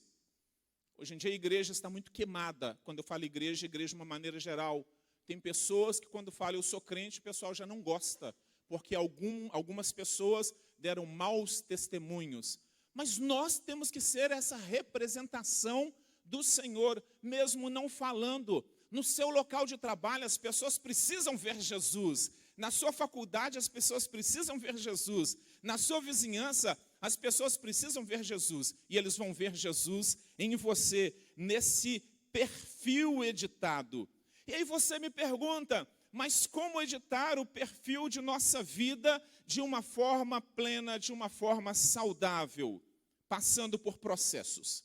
Hoje em dia a igreja está muito queimada. Quando eu falo igreja de uma maneira geral. Tem pessoas que quando falam eu sou crente, o pessoal já não gosta, porque algumas pessoas deram maus testemunhos. Mas nós temos que ser essa representação do Senhor, mesmo não falando. No seu local de trabalho, as pessoas precisam ver Jesus. Na sua faculdade, as pessoas precisam ver Jesus. Na sua vizinhança, as pessoas precisam ver Jesus. E eles vão ver Jesus em você, nesse perfil editado. E aí você me pergunta, mas como editar o perfil de nossa vida de uma forma plena, de uma forma saudável, passando por processos?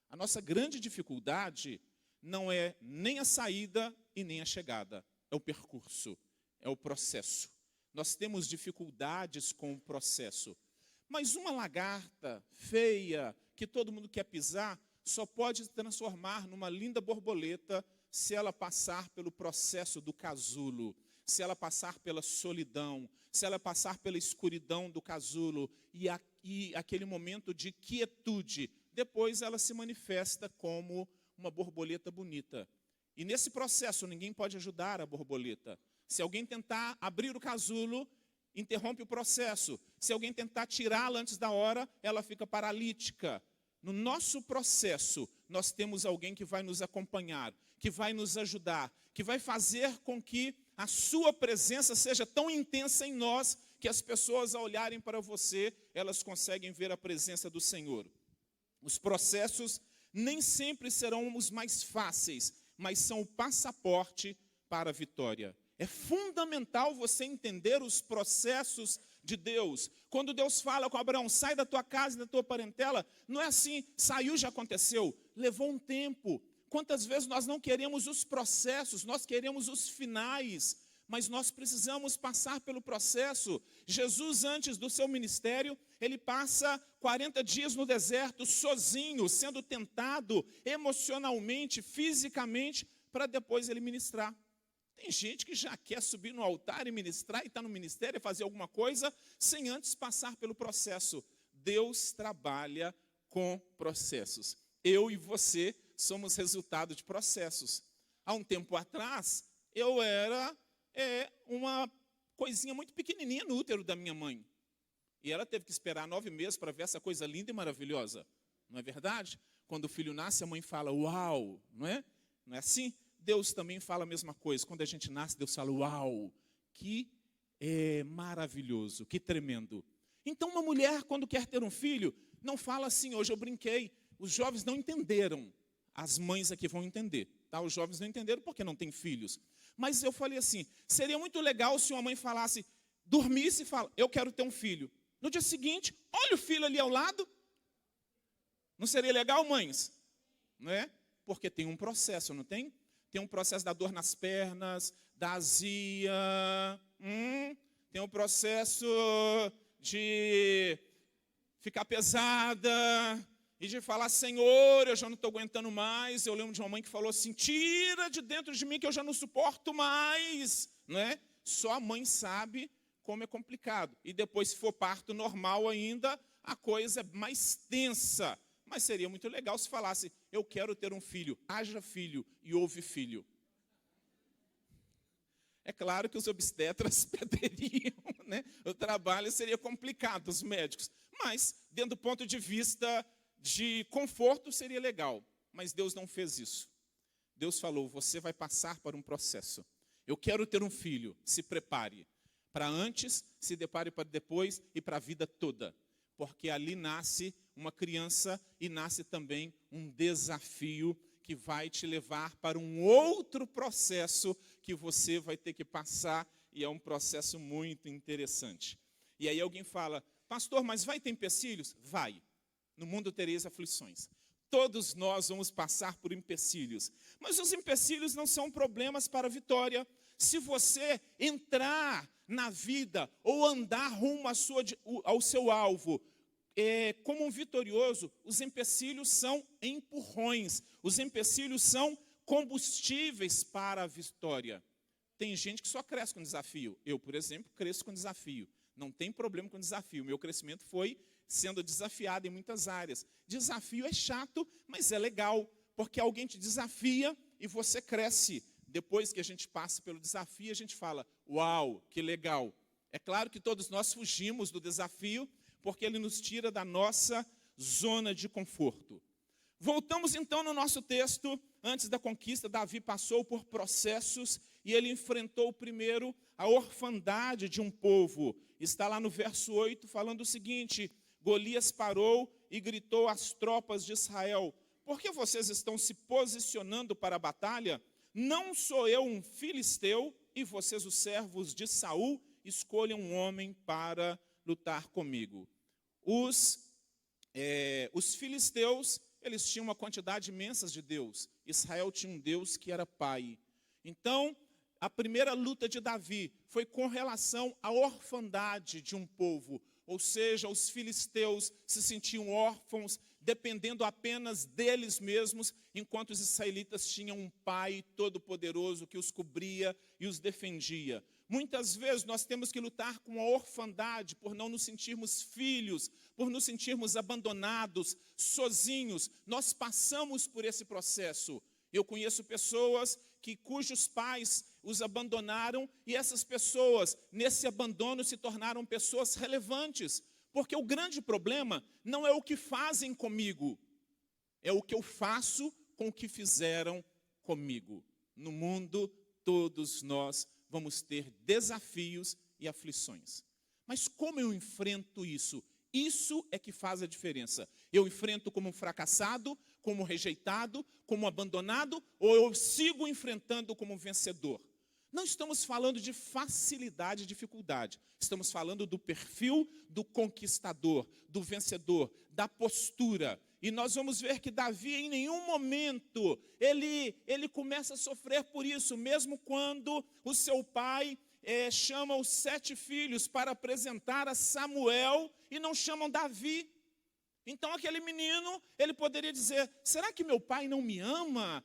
A nossa grande dificuldade não é nem a saída e nem a chegada, é o percurso, é o processo. Nós temos dificuldades com o processo, mas uma lagarta feia, que todo mundo quer pisar, só pode se transformar numa linda borboleta se ela passar pelo processo do casulo, se ela passar pela solidão, se ela passar pela escuridão do casulo e aquele momento de quietude, depois ela se manifesta como uma borboleta bonita. E nesse processo ninguém pode ajudar a borboleta. Se alguém tentar abrir o casulo, interrompe o processo. Se alguém tentar tirá-la antes da hora, ela fica paralítica. No nosso processo, nós temos alguém que vai nos acompanhar, que vai nos ajudar, que vai fazer com que a sua presença seja tão intensa em nós, que as pessoas, ao olharem para você, elas conseguem ver a presença do Senhor. Os processos nem sempre serão os mais fáceis, mas são o passaporte para a vitória. É fundamental você entender os processos de Deus. Quando Deus fala com Abraão, sai da tua casa e da tua parentela, não é assim, saiu, já aconteceu. Levou um tempo. Quantas vezes nós não queremos os processos, nós queremos os finais, mas nós precisamos passar pelo processo. Jesus, antes do seu ministério, ele passa 40 dias no deserto, sozinho, sendo tentado emocionalmente, fisicamente, para depois ele ministrar. Tem gente que já quer subir no altar e ministrar, e está no ministério e fazer alguma coisa, sem antes passar pelo processo. Deus trabalha com processos. Eu e você somos resultado de processos. Há um tempo atrás, eu era uma coisinha muito pequenininha no útero da minha mãe. E ela teve que esperar 9 meses para ver essa coisa linda e maravilhosa. Não é verdade? Quando o filho nasce, a mãe fala, uau, não é? Não é assim? Deus também fala a mesma coisa. Quando a gente nasce, Deus fala, uau, que maravilhoso, que tremendo. Então, uma mulher, quando quer ter um filho, não fala assim, hoje eu brinquei. Os jovens não entenderam. As mães aqui vão entender. Tá? Os jovens não entenderam porque não têm filhos. Mas eu falei assim, seria muito legal se uma mãe falasse, dormisse e fala, eu quero ter um filho. No dia seguinte, olha o filho ali ao lado. Não seria legal, mães? Não é? Porque tem um processo, não tem? Tem um processo da dor nas pernas, da azia, tem um processo de ficar pesada e de falar, Senhor, eu já não estou aguentando mais. Eu lembro de uma mãe que falou assim, tira de dentro de mim que eu já não suporto mais. Não é? Só a mãe sabe como é complicado. E depois, se for parto normal ainda, a coisa é mais tensa. Mas seria muito legal se falasse, eu quero ter um filho, haja filho e houve filho. É claro que os obstetras perderiam, né? O trabalho seria complicado, os médicos. Mas, dentro do ponto de vista de conforto, seria legal. Mas Deus não fez isso. Deus falou, você vai passar por um processo. Eu quero ter um filho, se prepare. Para antes, se depare para depois e para a vida toda. Porque ali nasce uma criança e nasce também um desafio que vai te levar para um outro processo que você vai ter que passar, e é um processo muito interessante. E aí alguém fala, pastor, mas vai ter empecilhos? Vai. No mundo tereis aflições. Todos nós vamos passar por empecilhos. Mas os empecilhos não são problemas para a vitória. Se você entrar na vida ou andar rumo ao seu alvo, como um vitorioso, os empecilhos são empurrões. Os empecilhos são combustíveis para a vitória. Tem gente que só cresce com desafio. Eu, por exemplo, cresço com desafio. Não tem problema com desafio. Meu crescimento foi sendo desafiado em muitas áreas. Desafio é chato, mas é legal, porque alguém te desafia e você cresce. Depois que a gente passa pelo desafio, a gente fala, uau, que legal. É claro que todos nós fugimos do desafio, porque ele nos tira da nossa zona de conforto. Voltamos então no nosso texto. Antes da conquista, Davi passou por processos e ele enfrentou primeiro a orfandade de um povo. Está lá no verso 8 falando o seguinte, Golias parou e gritou às tropas de Israel, por que vocês estão se posicionando para a batalha? Não sou eu um filisteu e vocês, os servos de Saul, escolham um homem para lutar comigo. Os filisteus, eles tinham uma quantidade imensa de Deus. Israel tinha um Deus que era pai. Então, a primeira luta de Davi foi com relação à orfandade de um povo. Ou seja, os filisteus se sentiam órfãos, dependendo apenas deles mesmos, enquanto os israelitas tinham um pai todo-poderoso que os cobria e os defendia. Muitas vezes nós temos que lutar com a orfandade por não nos sentirmos filhos, por nos sentirmos abandonados, sozinhos. Nós passamos por esse processo. Eu conheço pessoas cujos pais os abandonaram e essas pessoas, nesse abandono, se tornaram pessoas relevantes. Porque o grande problema não é o que fazem comigo, é o que eu faço com o que fizeram comigo. No mundo, todos nós vamos ter desafios e aflições. Mas como eu enfrento isso? Isso é que faz a diferença. Eu enfrento como um fracassado, como rejeitado, como abandonado, ou eu sigo enfrentando como um vencedor? Não estamos falando de facilidade e dificuldade. Estamos falando do perfil do conquistador, do vencedor, da postura. E nós vamos ver que Davi, em nenhum momento, ele começa a sofrer por isso, mesmo quando o seu pai chama os 7 filhos para apresentar a Samuel e não chamam Davi. Então aquele menino, ele poderia dizer, será que meu pai não me ama?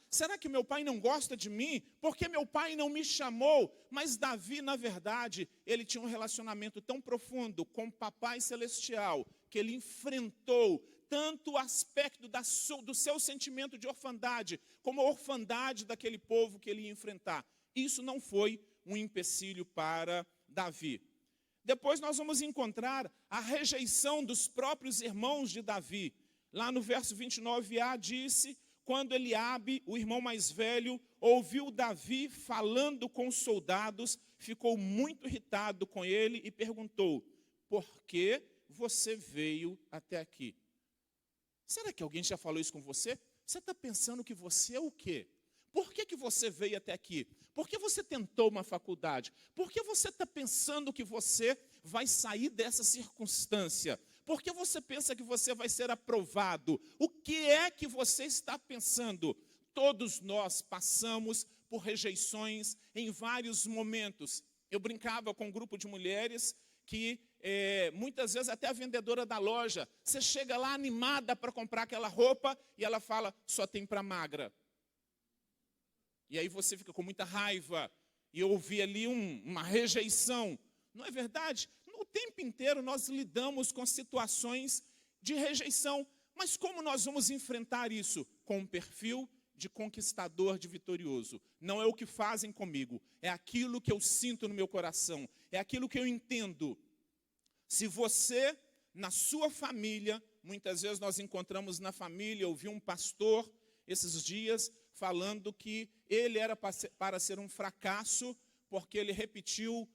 Será que meu pai não gosta de mim? Por que meu pai não me chamou? Mas Davi, na verdade, ele tinha um relacionamento tão profundo com o Papai Celestial, que ele enfrentou tanto o aspecto do seu sentimento de orfandade, como a orfandade daquele povo que ele ia enfrentar. Isso não foi um empecilho para Davi. Depois nós vamos encontrar a rejeição dos próprios irmãos de Davi. Lá no verso 29a disse, quando Eliabe, o irmão mais velho, ouviu Davi falando com os soldados, ficou muito irritado com ele e perguntou, por que você veio até aqui? Será que alguém já falou isso com você? Você está pensando que você é o quê? Por que você veio até aqui? Por que você tentou uma faculdade? Por que você está pensando que você vai sair dessa circunstância? Por que você pensa que você vai ser aprovado? O que é que você está pensando? Todos nós passamos por rejeições em vários momentos. Eu brincava com um grupo de mulheres que muitas vezes até a vendedora da loja, você chega lá animada para comprar aquela roupa e ela fala, só tem para magra. E aí você fica com muita raiva. E eu ouvi ali uma rejeição. Não é verdade? O tempo inteiro nós lidamos com situações de rejeição. Mas como nós vamos enfrentar isso? Com um perfil de conquistador, de vitorioso. Não é o que fazem comigo. É aquilo que eu sinto no meu coração. É aquilo que eu entendo. Se você, na sua família, muitas vezes nós encontramos na família, eu vi um pastor esses dias falando que ele era para ser um fracasso, porque ele repetiu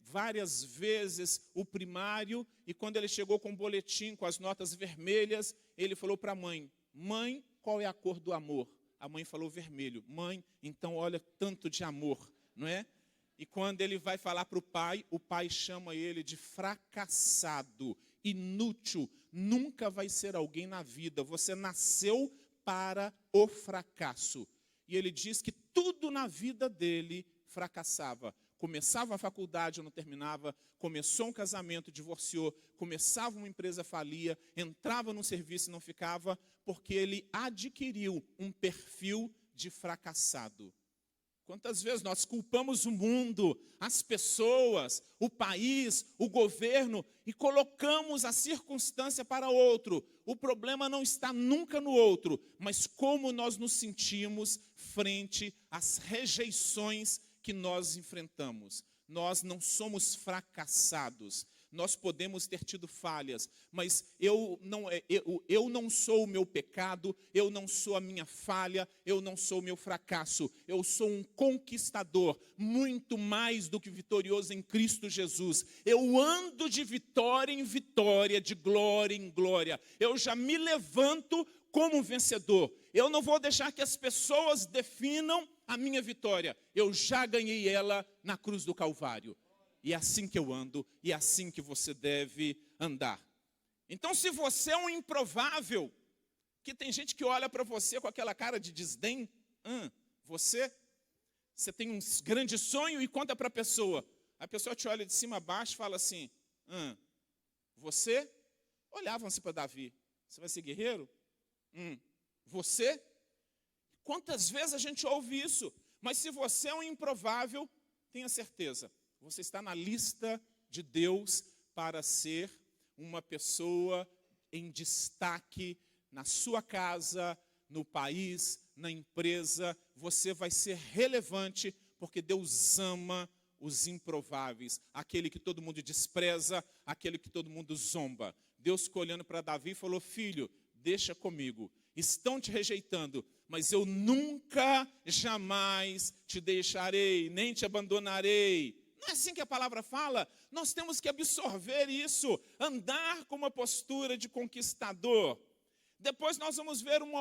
várias vezes o primário, e quando ele chegou com o boletim, com as notas vermelhas, ele falou para a mãe, mãe, qual é a cor do amor? A mãe falou vermelho. Mãe, então olha tanto de amor, não é? E quando ele vai falar para o pai chama ele de fracassado, inútil, nunca vai ser alguém na vida, você nasceu para o fracasso. E ele diz que tudo na vida dele fracassava. Começava a faculdade, não terminava, começou um casamento, divorciou, começava uma empresa, falia, entrava num serviço e não ficava, porque ele adquiriu um perfil de fracassado. Quantas vezes nós culpamos o mundo, as pessoas, o país, o governo e colocamos a circunstância para outro. O problema não está nunca no outro, mas como nós nos sentimos frente às rejeições que nós enfrentamos. Nós não somos fracassados. Nós podemos ter tido falhas, mas eu não sou o meu pecado, eu não sou a minha falha, eu não sou o meu fracasso. Eu sou um conquistador, muito mais do que vitorioso em Cristo Jesus. Eu ando de vitória em vitória, de glória em glória. Eu já me levanto como um vencedor. Eu não vou deixar que as pessoas definam a minha vitória. Eu já ganhei ela na cruz do Calvário. E é assim que eu ando, e é assim que você deve andar. Então, se você é um improvável, que tem gente que olha para você com aquela cara de desdém, você tem um grande sonho e conta para a pessoa te olha de cima a baixo e fala assim, você? Olhavam-se para Davi, você vai ser guerreiro? Você? Quantas vezes a gente ouve isso? Mas se você é um improvável, tenha certeza, você está na lista de Deus para ser uma pessoa em destaque na sua casa, no país, na empresa. Você vai ser relevante porque Deus ama os improváveis, aquele que todo mundo despreza, aquele que todo mundo zomba. Deus ficou olhando para Davi e falou, filho, deixa comigo. Estão te rejeitando, mas eu nunca, jamais te deixarei, nem te abandonarei. Não é assim que a palavra fala? Nós temos que absorver isso, andar com uma postura de conquistador. Depois nós vamos ver um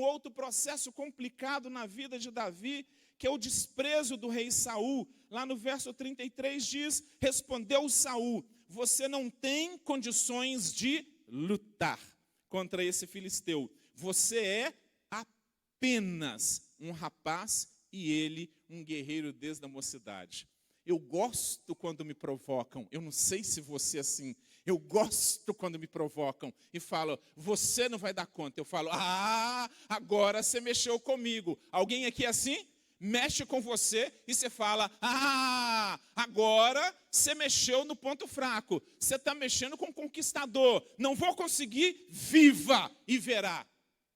outro processo complicado na vida de Davi, que é o desprezo do rei Saul. Lá no verso 33 diz, respondeu Saul, você não tem condições de lutar contra esse filisteu. Você é apenas um rapaz e ele um guerreiro desde a mocidade. Eu gosto quando me provocam, eu não sei se você é assim, eu gosto quando me provocam e falam, você não vai dar conta. Eu falo, agora você mexeu comigo. Alguém aqui é assim? Mexe com você e você fala, agora você mexeu no ponto fraco. Você está mexendo com o conquistador. Não vou conseguir, viva e verá.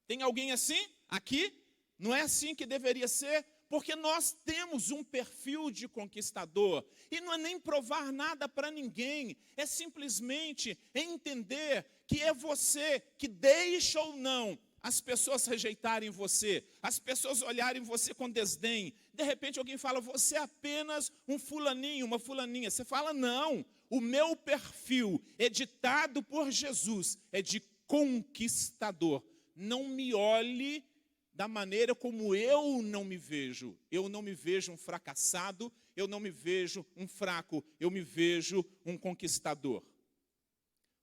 Tem alguém assim? Aqui? Não é assim que deveria ser? Porque nós temos um perfil de conquistador. E não é nem provar nada para ninguém. É simplesmente entender que é você que deixa ou não as pessoas rejeitarem você. As pessoas olharem você com desdém. De repente alguém fala, você é apenas um fulaninho, uma fulaninha. Você fala, não. O meu perfil é ditado por Jesus. É de conquistador. não me olhe da maneira como eu não me vejo. Eu não me vejo um fracassado, eu não me vejo um fraco, eu me vejo um conquistador.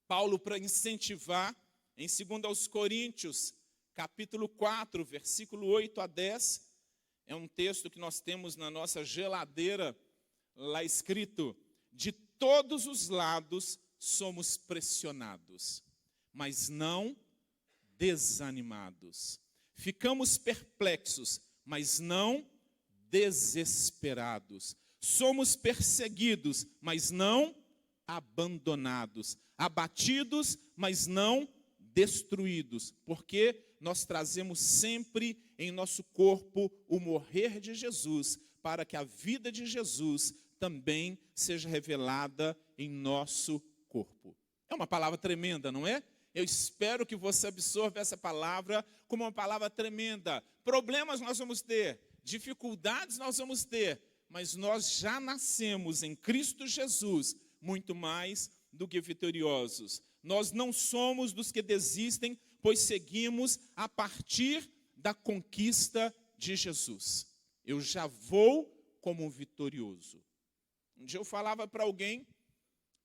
Paulo, para incentivar, em 2 Coríntios, capítulo 4, versículo 8 a 10, é um texto que nós temos na nossa geladeira, lá escrito: de todos os lados somos pressionados, mas não desanimados. Ficamos perplexos, mas não desesperados. Somos perseguidos, mas não abandonados. Abatidos, mas não destruídos. Porque nós trazemos sempre em nosso corpo o morrer de Jesus, para que a vida de Jesus também seja revelada em nosso corpo. É uma palavra tremenda, não é? Eu espero que você absorva essa palavra como uma palavra tremenda. Problemas nós vamos ter, dificuldades nós vamos ter, mas nós já nascemos em Cristo Jesus muito mais do que vitoriosos. Nós não somos dos que desistem, pois seguimos a partir da conquista de Jesus. Eu já vou como um vitorioso. Um dia eu falava para alguém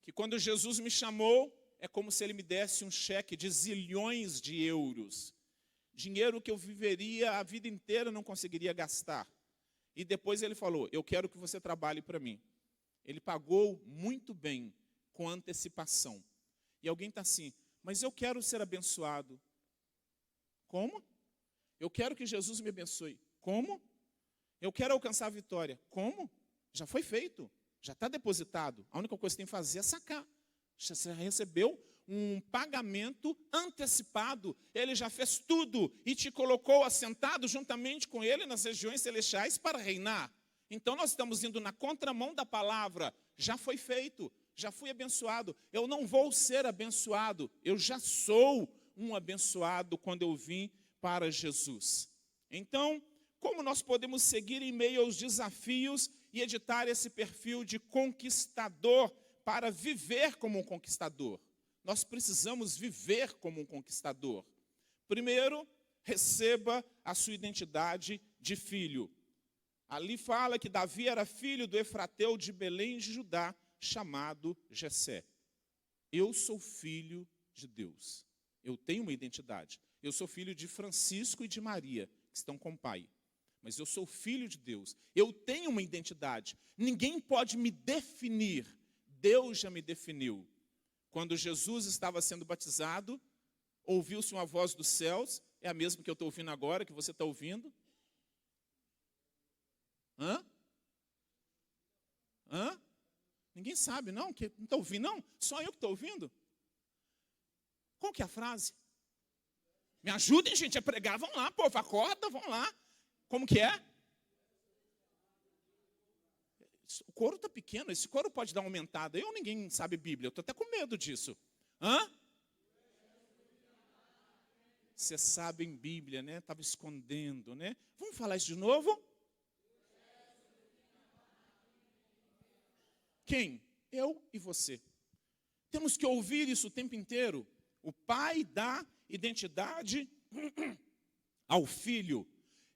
que quando Jesus me chamou, é como se ele me desse um cheque de zilhões de euros. Dinheiro que eu viveria a vida inteira, não conseguiria gastar. E depois ele falou: eu quero que você trabalhe para mim. Ele pagou muito bem, com antecipação. E alguém está assim: mas eu quero ser abençoado. Como? Eu quero que Jesus me abençoe. Como? Eu quero alcançar a vitória. Como? Já foi feito, já está depositado. A única coisa que tem que fazer é sacar. Você recebeu um pagamento antecipado. Ele já fez tudo e te colocou assentado juntamente com ele nas regiões celestiais para reinar. Então nós estamos indo na contramão da palavra. Já foi feito, já fui abençoado. Eu não vou ser abençoado, eu já sou um abençoado quando eu vim para Jesus. Então, como nós podemos seguir em meio aos desafios e editar esse perfil de conquistador para viver como um conquistador? Nós precisamos viver como um conquistador. Primeiro, receba a sua identidade de filho. Ali fala que Davi era filho do Efrateu de Belém de Judá, chamado Jessé. Eu sou filho de Deus. Eu tenho uma identidade. Eu sou filho de Francisco e de Maria, que estão com o pai. Mas eu sou filho de Deus. Eu tenho uma identidade. Ninguém pode me definir. Deus já me definiu. Quando Jesus estava sendo batizado, ouviu-se uma voz dos céus. É a mesma que eu estou ouvindo agora, que você está ouvindo. Hã? Ninguém sabe, não? Que não está ouvindo, não? Só eu que estou ouvindo? Qual que é a frase? Me ajudem, gente, a pregar. Vão lá, povo, acorda, vão lá. Como que é? O coro está pequeno, esse coro pode dar uma aumentada. Ninguém sabe Bíblia, eu estou até com medo disso. Você sabe em Bíblia, né? Estava escondendo, né? Vamos falar isso de novo? Quem? Eu e você. Temos que ouvir isso o tempo inteiro. O pai dá identidade ao filho.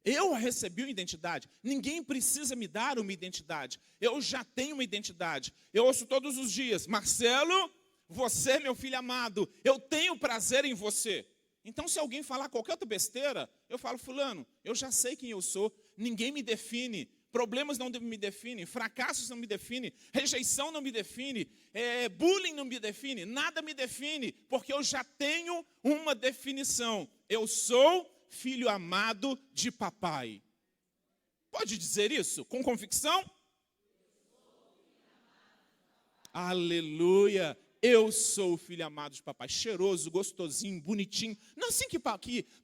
Eu recebi uma identidade. Ninguém precisa me dar uma identidade. Eu já tenho uma identidade. Eu ouço todos os dias: Marcelo, você, meu filho amado, eu tenho prazer em você. Então, se alguém falar qualquer outra besteira, eu falo: fulano, eu já sei quem eu sou. Ninguém me define. Problemas não me definem. Fracassos não me definem. Rejeição não me define. Bullying não me define. Nada me define, porque eu já tenho uma definição. Eu sou filho amado de papai. Pode dizer isso com convicção? Aleluia! Eu sou o filho amado de papai. Cheiroso, gostosinho, bonitinho. Não é assim que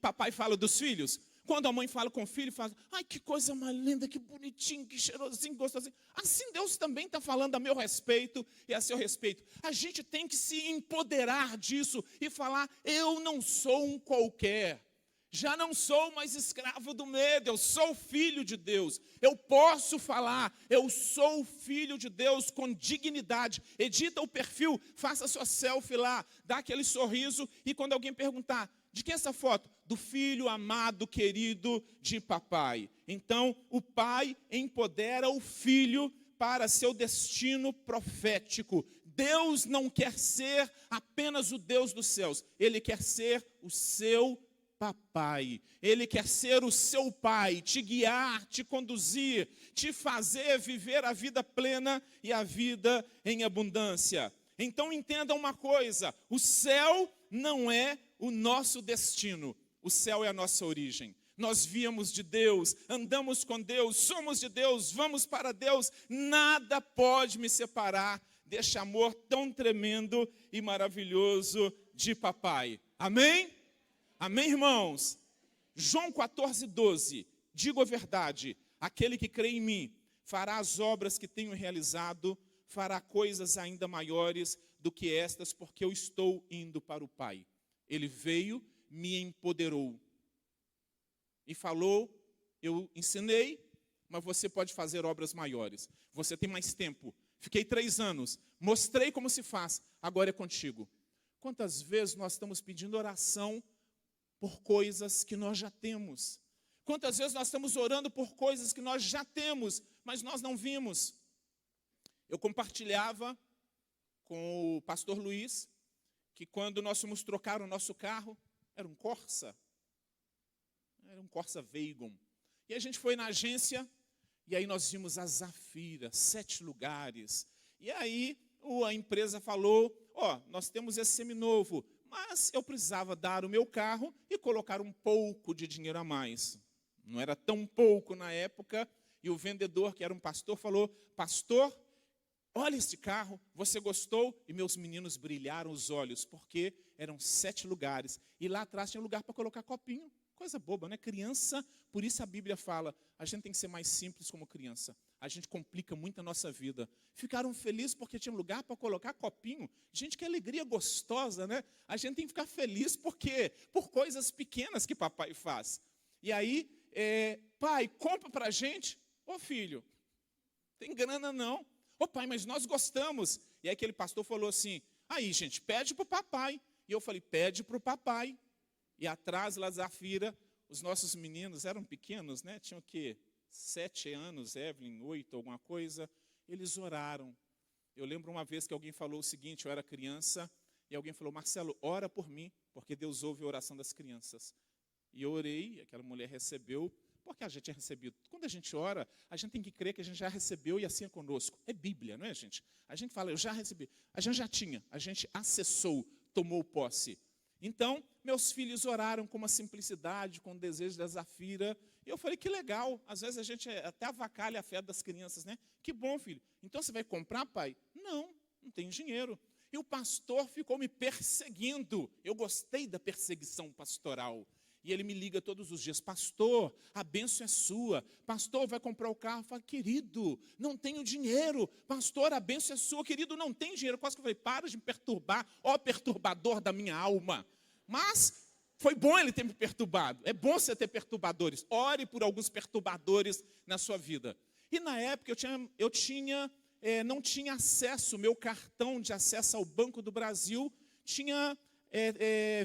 papai fala dos filhos? Quando a mãe fala com o filho, fala: ai, que coisa mais linda, que bonitinho, que cheirosinho, gostosinho. Assim Deus também está falando a meu respeito e a seu respeito. A gente tem que se empoderar disso e falar: eu não sou um qualquer. Já não sou mais escravo do medo, eu sou filho de Deus. Eu posso falar, eu sou filho de Deus com dignidade. Edita o perfil, faça sua selfie lá, dá aquele sorriso. E quando alguém perguntar: de quem é essa foto? do filho amado, querido de papai. Então, o pai empodera o filho para seu destino profético. Deus não quer ser apenas o Deus dos céus, Ele quer ser o seu papai. Ele quer ser o seu pai, te guiar, te conduzir, te fazer viver a vida plena e a vida em abundância. Então entenda uma coisa, o céu não é o nosso destino, o céu é a nossa origem. Nós viemos de Deus, andamos com Deus, somos de Deus, vamos para Deus. Nada pode me separar deste amor tão tremendo e maravilhoso de papai. Amém? Amém, irmãos? João 14:12. Digo a verdade, aquele que crê em mim fará as obras que tenho realizado, fará coisas ainda maiores do que estas, porque eu estou indo para o Pai. Ele veio, me empoderou e falou, eu ensinei, mas você pode fazer obras maiores. Você tem mais tempo. Fiquei 3 anos, mostrei como se faz, agora é contigo. Quantas vezes nós estamos pedindo oração por coisas que nós já temos? Quantas vezes nós estamos orando por coisas que nós já temos, mas nós não vimos? Eu compartilhava com o pastor Luiz, que quando nós fomos trocar o nosso carro, era um Corsa Veyron. E a gente foi na agência, e aí nós vimos a Zafira, 7 lugares. E aí a empresa falou, nós temos esse seminovo, mas eu precisava dar o meu carro e colocar um pouco de dinheiro a mais. Não era tão pouco na época, e o vendedor, que era um pastor, falou, pastor, olha este carro, você gostou? E meus meninos brilharam os olhos, porque eram 7 lugares. E lá atrás tinha lugar para colocar copinho. Coisa boba, né? Criança, por isso a Bíblia fala, a gente tem que ser mais simples como criança. A gente complica muito a nossa vida. Ficaram felizes porque tinha lugar para colocar copinho. Gente, que alegria gostosa, né? A gente tem que ficar feliz porque por coisas pequenas que papai faz. E aí, pai, compra para a gente. Ô filho, tem grana não. Ô pai, mas nós gostamos. E aí aquele pastor falou assim, aí gente, pede para o papai. E eu falei, pede para o papai. E atrás, lá Zafira, os nossos meninos eram pequenos, né? Tinham o quê? 7 anos, Evelyn, 8, alguma coisa. Eles oraram. Eu lembro uma vez que alguém falou o seguinte, eu era criança, e alguém falou, Marcelo, ora por mim, porque Deus ouve a oração das crianças. E eu orei, aquela mulher recebeu, porque a gente tinha recebido. Quando a gente ora, a gente tem que crer que a gente já recebeu e assim é conosco. É Bíblia, não é, gente? A gente fala, eu já recebi. A gente já tinha, a gente acessou, tomou posse. Então, meus filhos oraram com uma simplicidade, com o desejo da Zafira. E eu falei, que legal. Às vezes a gente até avacalha a fé das crianças, né? Que bom, filho. Então você vai comprar, pai? Não tenho dinheiro. E o pastor ficou me perseguindo. Eu gostei da perseguição pastoral. E ele me liga todos os dias, pastor, a bênção é sua. Pastor, vai comprar o carro? Eu falo, querido, não tenho dinheiro. Pastor, a bênção é sua. Querido, não tem dinheiro. Quase que eu falei, para de me perturbar, ó perturbador da minha alma. Mas foi bom ele ter me perturbado. É bom você ter perturbadores. Ore por alguns perturbadores na sua vida. E na época não tinha acesso, meu cartão de acesso ao Banco do Brasil tinha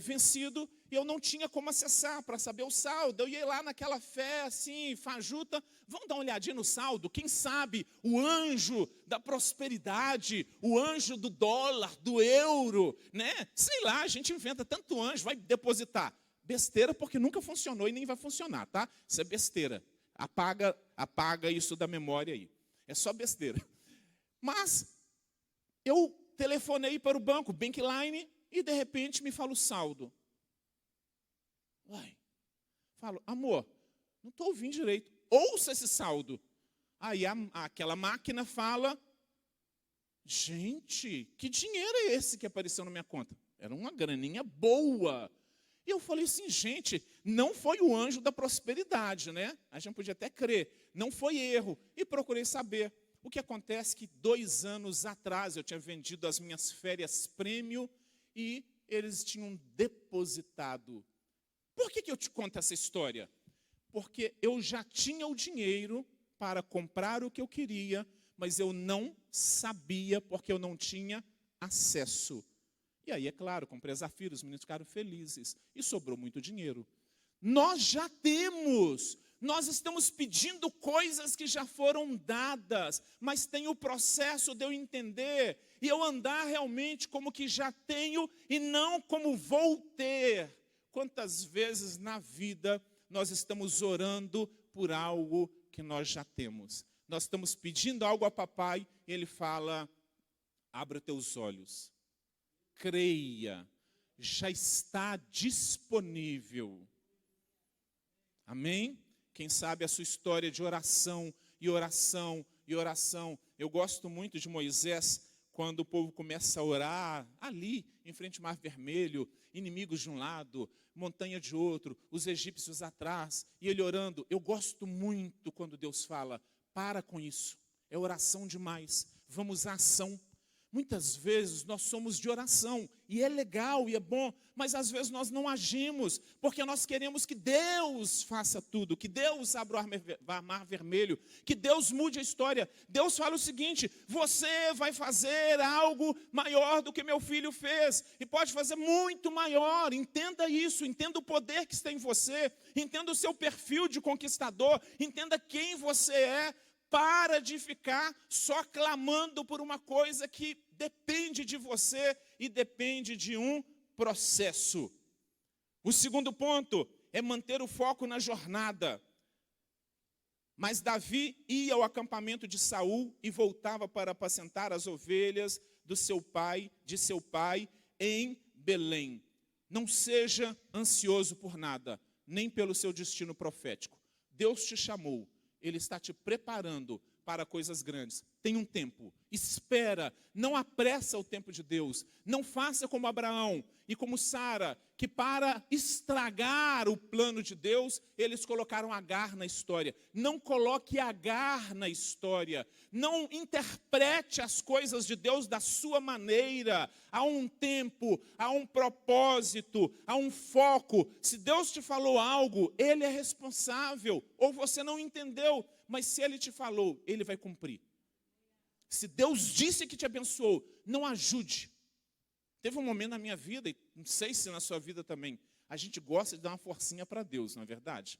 vencido e eu não tinha como acessar para saber o saldo. Eu ia lá naquela fé assim, fajuta, vamos dar uma olhadinha no saldo, quem sabe o anjo da prosperidade, o anjo do dólar, do euro, né? Sei lá, a gente inventa tanto anjo, vai depositar. Besteira, porque nunca funcionou e nem vai funcionar, tá? Isso é besteira. Apaga isso da memória aí. É só besteira. Mas eu telefonei para o banco, Bankline, e de repente me fala o saldo. Falo, amor, não estou ouvindo direito. Ouça esse saldo. Aí aquela máquina fala, gente, que dinheiro é esse que apareceu na minha conta? Era uma graninha boa. E eu falei assim, gente, não foi o anjo da prosperidade, né? A gente podia até crer, não foi erro. E procurei saber. O que acontece é que 2 anos atrás eu tinha vendido as minhas férias prêmio e eles tinham depositado. Por que eu te conto essa história? Porque eu já tinha o dinheiro para comprar o que eu queria, mas eu não sabia porque eu não tinha acesso. E aí, é claro, comprei a Zafira, os meninos ficaram felizes. E sobrou muito dinheiro. Nós já temos. Nós estamos pedindo coisas que já foram dadas, mas tem o processo de eu entender e eu andar realmente como que já tenho e não como vou ter. Quantas vezes na vida nós estamos orando por algo que nós já temos? Nós estamos pedindo algo a papai e ele fala: abra teus olhos, creia, já está disponível. Amém? Quem sabe a sua história de oração e oração e oração. Eu gosto muito de Moisés, quando o povo começa a orar, ali, em frente ao Mar Vermelho, inimigos de um lado, montanha de outro, os egípcios atrás, e ele orando. Eu gosto muito quando Deus fala: para com isso, é oração demais, vamos à ação. Muitas vezes nós somos de oração, e é legal, e é bom, mas às vezes nós não agimos, porque nós queremos que Deus faça tudo, que Deus abra o mar vermelho, que Deus mude a história. Deus fala o seguinte: você vai fazer algo maior do que meu filho fez, e pode fazer muito maior. Entenda isso, entenda o poder que está em você, entenda o seu perfil de conquistador, entenda quem você é. Para de ficar só clamando por uma coisa que depende de você e depende de um processo. O segundo ponto é manter o foco na jornada. Mas Davi ia ao acampamento de Saul e voltava para apacentar as ovelhas de seu pai em Belém. Não seja ansioso por nada, nem pelo seu destino profético. Deus te chamou. Ele está te preparando para coisas grandes. Tem um tempo. Espera. Não apressa o tempo de Deus. Não faça como Abraão e como Sara, que para estragar o plano de Deus, eles colocaram Agar na história. Não coloque Agar na história. Não interprete as coisas de Deus da sua maneira. Há um tempo, há um propósito, há um foco. Se Deus te falou algo, Ele é responsável. Ou você não entendeu, mas se Ele te falou, Ele vai cumprir. Se Deus disse que te abençoou, não ajude. Teve um momento na minha vida, e não sei se na sua vida também, a gente gosta de dar uma forcinha para Deus, não é verdade?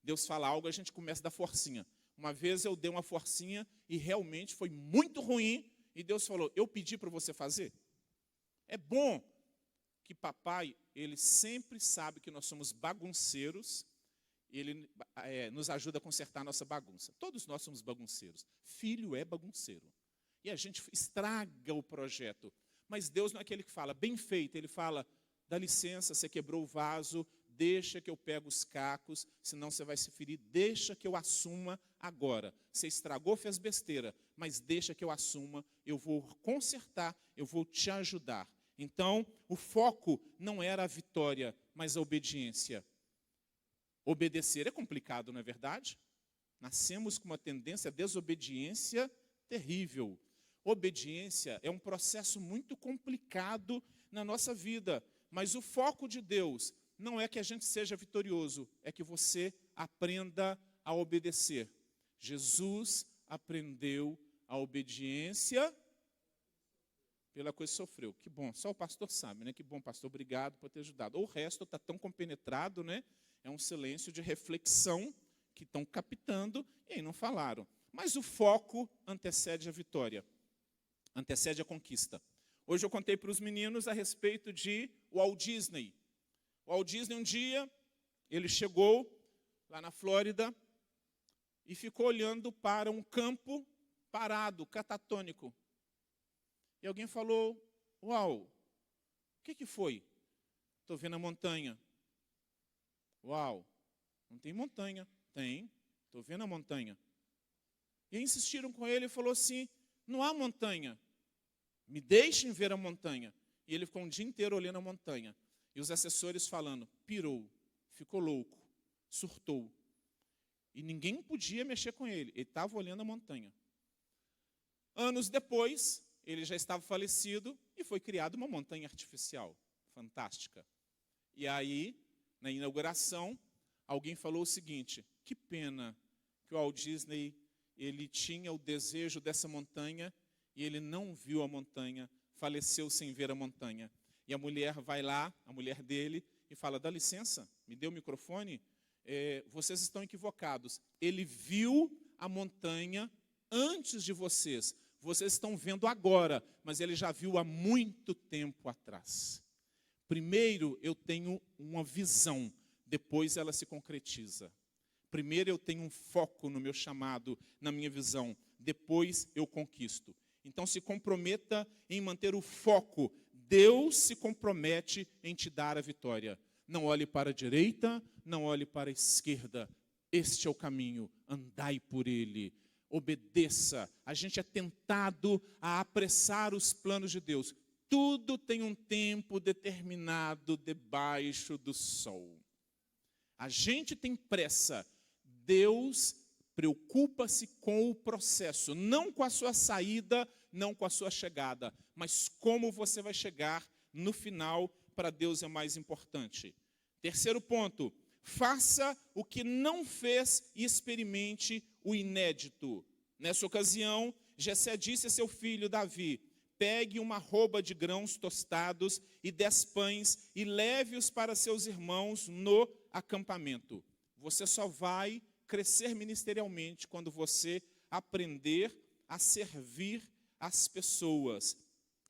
Deus fala algo, a gente começa a dar forcinha. Uma vez eu dei uma forcinha e realmente foi muito ruim, e Deus falou: eu pedi para você fazer. É bom que papai, ele sempre sabe que nós somos bagunceiros, ele nos ajuda a consertar a nossa bagunça. Todos nós somos bagunceiros. Filho é bagunceiro. E a gente estraga o projeto. Mas Deus não é aquele que fala, bem feito. Ele fala, dá licença, você quebrou o vaso, deixa que eu pego os cacos, senão você vai se ferir. Deixa que eu assuma agora. Você estragou, fez besteira, mas deixa que eu assuma, eu vou consertar, eu vou te ajudar. Então, o foco não era a vitória, mas a obediência. Obedecer é complicado, não é verdade? Nascemos com uma tendência à desobediência terrível. Obediência é um processo muito complicado na nossa vida, mas o foco de Deus não é que a gente seja vitorioso, é que você aprenda a obedecer. Jesus aprendeu a obediência pela coisa que sofreu. Que bom, só o pastor sabe, né? Que bom, pastor, obrigado por ter ajudado. O resto está tão compenetrado, né? É um silêncio de reflexão que estão captando e aí não falaram. Mas o foco antecede a vitória, antecede a conquista. Hoje eu contei para os meninos a respeito de Walt Disney. O Walt Disney, um dia, ele chegou lá na Flórida e ficou olhando para um campo parado, catatônico. E alguém falou, uau, o que foi? Estou vendo a montanha. Uau, não tem montanha. Tem, estou vendo a montanha. E insistiram com ele e falou assim, não há montanha. Me deixem ver a montanha. E ele ficou um dia inteiro olhando a montanha. E os assessores falando, pirou, ficou louco, surtou. E ninguém podia mexer com ele. Ele estava olhando a montanha. Anos depois, ele já estava falecido e foi criada uma montanha artificial. Fantástica. E aí, na inauguração, alguém falou o seguinte, que pena que o Walt Disney, ele tinha o desejo dessa montanha e ele não viu a montanha, faleceu sem ver a montanha. E a mulher vai lá, a mulher dele, e fala, dá licença, me dê o microfone, vocês estão equivocados. Ele viu a montanha antes de vocês. Vocês estão vendo agora, mas ele já viu há muito tempo atrás. Primeiro eu tenho uma visão, depois ela se concretiza. Primeiro eu tenho um foco no meu chamado, na minha visão, depois eu conquisto. Então se comprometa em manter o foco. Deus se compromete em te dar a vitória. Não olhe para a direita, não olhe para a esquerda. Este é o caminho, andai por ele. Obedeça. A gente é tentado a apressar os planos de Deus. Tudo tem um tempo determinado debaixo do sol. A gente tem pressa. Deus preocupa-se com o processo, não com a sua saída, não com a sua chegada, mas como você vai chegar no final. Para Deus é mais importante. Terceiro ponto, faça o que não fez e experimente o inédito. Nessa ocasião, Jessé disse a seu filho Davi, pegue uma arroba de grãos tostados e 10 pães e leve-os para seus irmãos no acampamento. Você só vai crescer ministerialmente quando você aprender a servir as pessoas,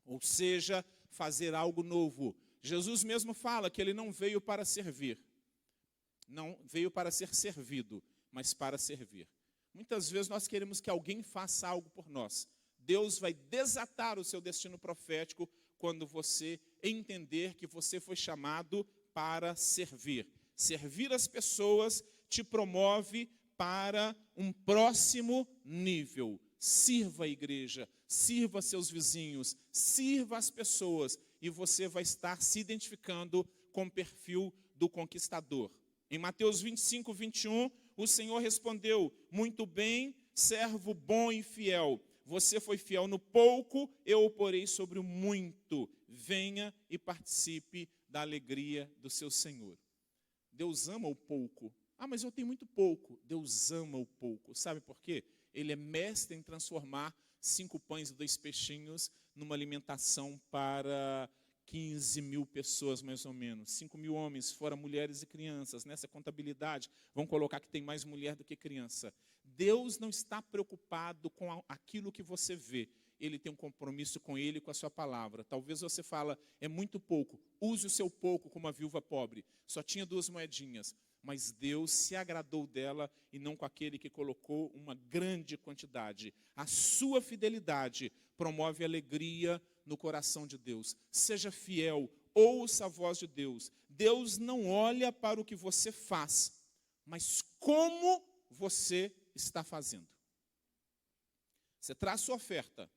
ou seja, fazer algo novo. Jesus mesmo fala que ele não veio para servir, não veio para ser servido, mas para servir. Muitas vezes nós queremos que alguém faça algo por nós. Deus vai desatar o seu destino profético quando você entender que você foi chamado para servir. Servir as pessoas te promove para um próximo nível. Sirva a igreja, sirva seus vizinhos, sirva as pessoas e você vai estar se identificando com o perfil do conquistador. Em Mateus 25, 21, o Senhor respondeu, muito bem, servo bom e fiel. Você foi fiel no pouco, eu o porei sobre o muito. Venha e participe da alegria do seu Senhor. Deus ama o pouco. Ah, mas eu tenho muito pouco. Deus ama o pouco. Sabe por quê? Ele é mestre em transformar 5 pães e 2 peixinhos numa alimentação para 15 mil pessoas, mais ou menos. 5 mil homens, fora mulheres e crianças. Nessa contabilidade, vamos colocar que tem mais mulher do que criança. Deus não está preocupado com aquilo que você vê. Ele tem um compromisso com ele e com a sua palavra. Talvez você fala, é muito pouco. Use o seu pouco como a viúva pobre. Só tinha 2 moedinhas. Mas Deus se agradou dela e não com aquele que colocou uma grande quantidade. A sua fidelidade promove alegria no coração de Deus. Seja fiel, ouça a voz de Deus. Deus não olha para o que você faz, mas como você está fazendo. Você traz sua oferta.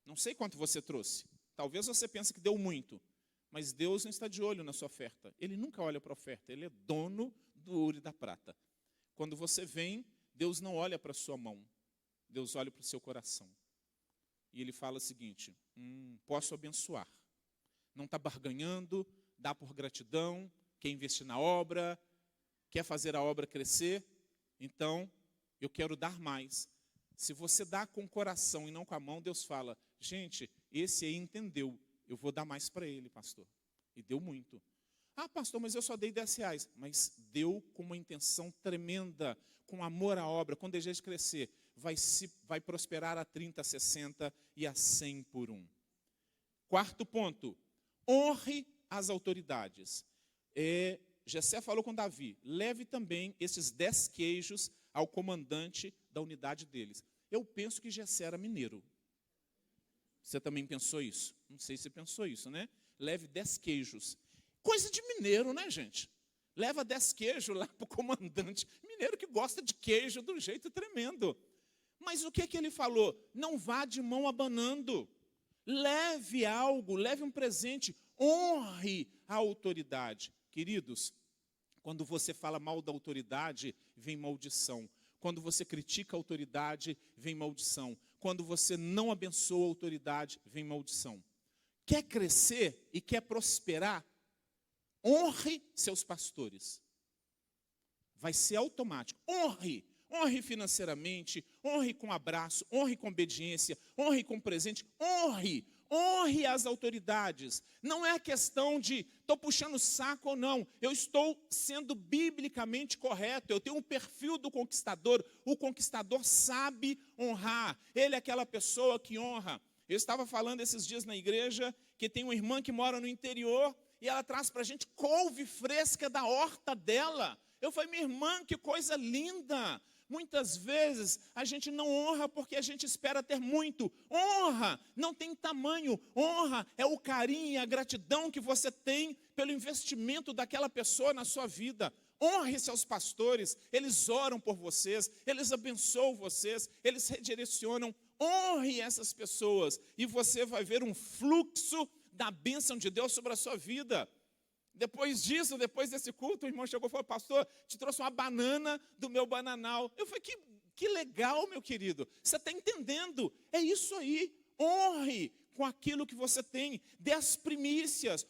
Não sei quanto você trouxe. Talvez você pense que deu muito. Mas Deus não está de olho na sua oferta. Ele nunca olha para a oferta. Ele é dono do ouro e da prata. Quando você vem, Deus não olha para a sua mão. Deus olha para o seu coração. E Ele fala o seguinte, posso abençoar. Não está barganhando, dá por gratidão, quer investir na obra, quer fazer a obra crescer. Então, eu quero dar mais. Se você dá com o coração e não com a mão, Deus fala, gente, esse aí entendeu. Eu vou dar mais para ele, pastor. E deu muito. Ah, pastor, mas eu só dei 10 reais. Mas deu com uma intenção tremenda, com amor à obra, com desejo de crescer. Vai prosperar a 30, a 60 e a 100 por 1. Quarto ponto, honre as autoridades. Jessé falou com Davi, leve também esses 10 queijos ao comandante da unidade deles. Eu penso que Jessé era mineiro. Você também pensou isso? Não sei se você pensou isso, né? Leve 10 queijos. Coisa de mineiro, né, gente? Leva 10 queijos lá para o comandante. Mineiro que gosta de queijo de um jeito tremendo. Mas o que é que ele falou? Não vá de mão abanando. Leve algo, leve um presente. Honre a autoridade. Queridos, quando você fala mal da autoridade, vem maldição. Quando você critica a autoridade, vem maldição. Quando você não abençoa a autoridade, vem maldição. Quer crescer e quer prosperar? Honre seus pastores. Vai ser automático. Honre. Honre financeiramente, honre com abraço, honre com obediência, honre com presente, honre. honre as autoridades. Não é questão de estou puxando o saco ou não. Eu estou sendo biblicamente correto. Eu tenho um perfil do conquistador. O conquistador sabe honrar. Ele é aquela pessoa que honra. Eu estava falando esses dias na igreja que tem uma irmã que mora no interior e ela traz para a gente couve fresca da horta dela. Eu falei, minha irmã, que coisa linda. Muitas vezes a gente não honra porque a gente espera ter muito. Honra não tem tamanho. Honra é o carinho e a gratidão que você tem pelo investimento daquela pessoa na sua vida. Honre seus pastores, eles oram por vocês, eles abençoam vocês, eles redirecionam. Honre essas pessoas e você vai ver um fluxo da bênção de Deus sobre a sua vida. Depois disso, depois desse culto, o irmão chegou e falou, pastor, te trouxe uma banana do meu bananal. Eu falei, que legal, meu querido. Você está entendendo? É isso aí. Honre com aquilo que você tem. Dê as primícias.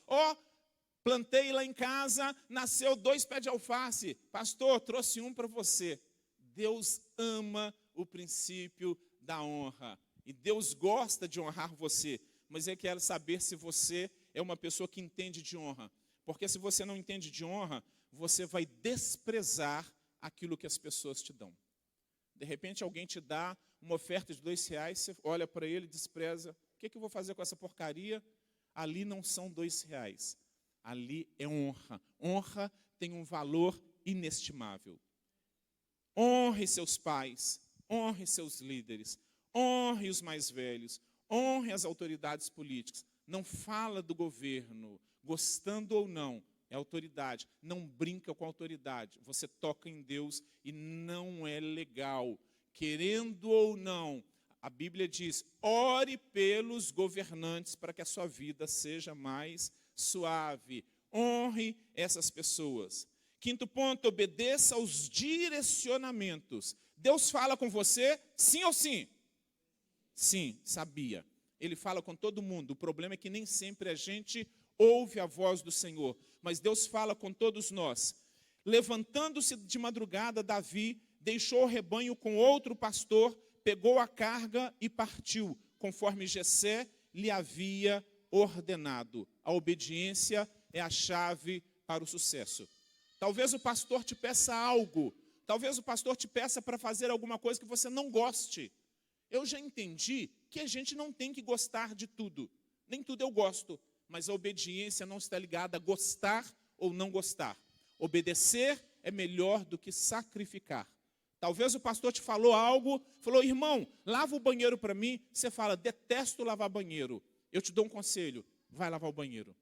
Plantei lá em casa, nasceu 2 pés de alface. Pastor, trouxe um para você. Deus ama o princípio da honra. E Deus gosta de honrar você. Mas Ele quer saber se você é uma pessoa que entende de honra. Porque se você não entende de honra, você vai desprezar aquilo que as pessoas te dão. De repente alguém te dá uma oferta de R$2, você olha para ele e despreza. O que eu vou fazer com essa porcaria? Ali não são R$2. Ali é honra. Honra tem um valor inestimável. Honre seus pais, honre seus líderes, honre os mais velhos, honre as autoridades políticas. Não fala do governo, gostando ou não, é autoridade. Não brinca com a autoridade. Você toca em Deus e não é legal. Querendo ou não, a Bíblia diz, ore pelos governantes para que a sua vida seja mais suave. Honre essas pessoas. 5º ponto, obedeça aos direcionamentos. Deus fala com você, sim ou sim? Sim, sabia. Ele fala com todo mundo. O problema é que nem sempre a gente ouve a voz do Senhor, mas Deus fala com todos nós. Levantando-se de madrugada, Davi deixou o rebanho com outro pastor, pegou a carga e partiu, conforme Jessé lhe havia ordenado. A obediência é a chave para o sucesso. Talvez o pastor te peça algo, talvez o pastor te peça para fazer alguma coisa que você não goste. Eu já entendi que a gente não tem que gostar de tudo. Nem tudo eu gosto. Mas a obediência não está ligada a gostar ou não gostar. Obedecer é melhor do que sacrificar. Talvez o pastor te falou algo, falou, irmão, lava o banheiro para mim. Você fala, detesto lavar banheiro. Eu te dou um conselho, vai lavar o banheiro.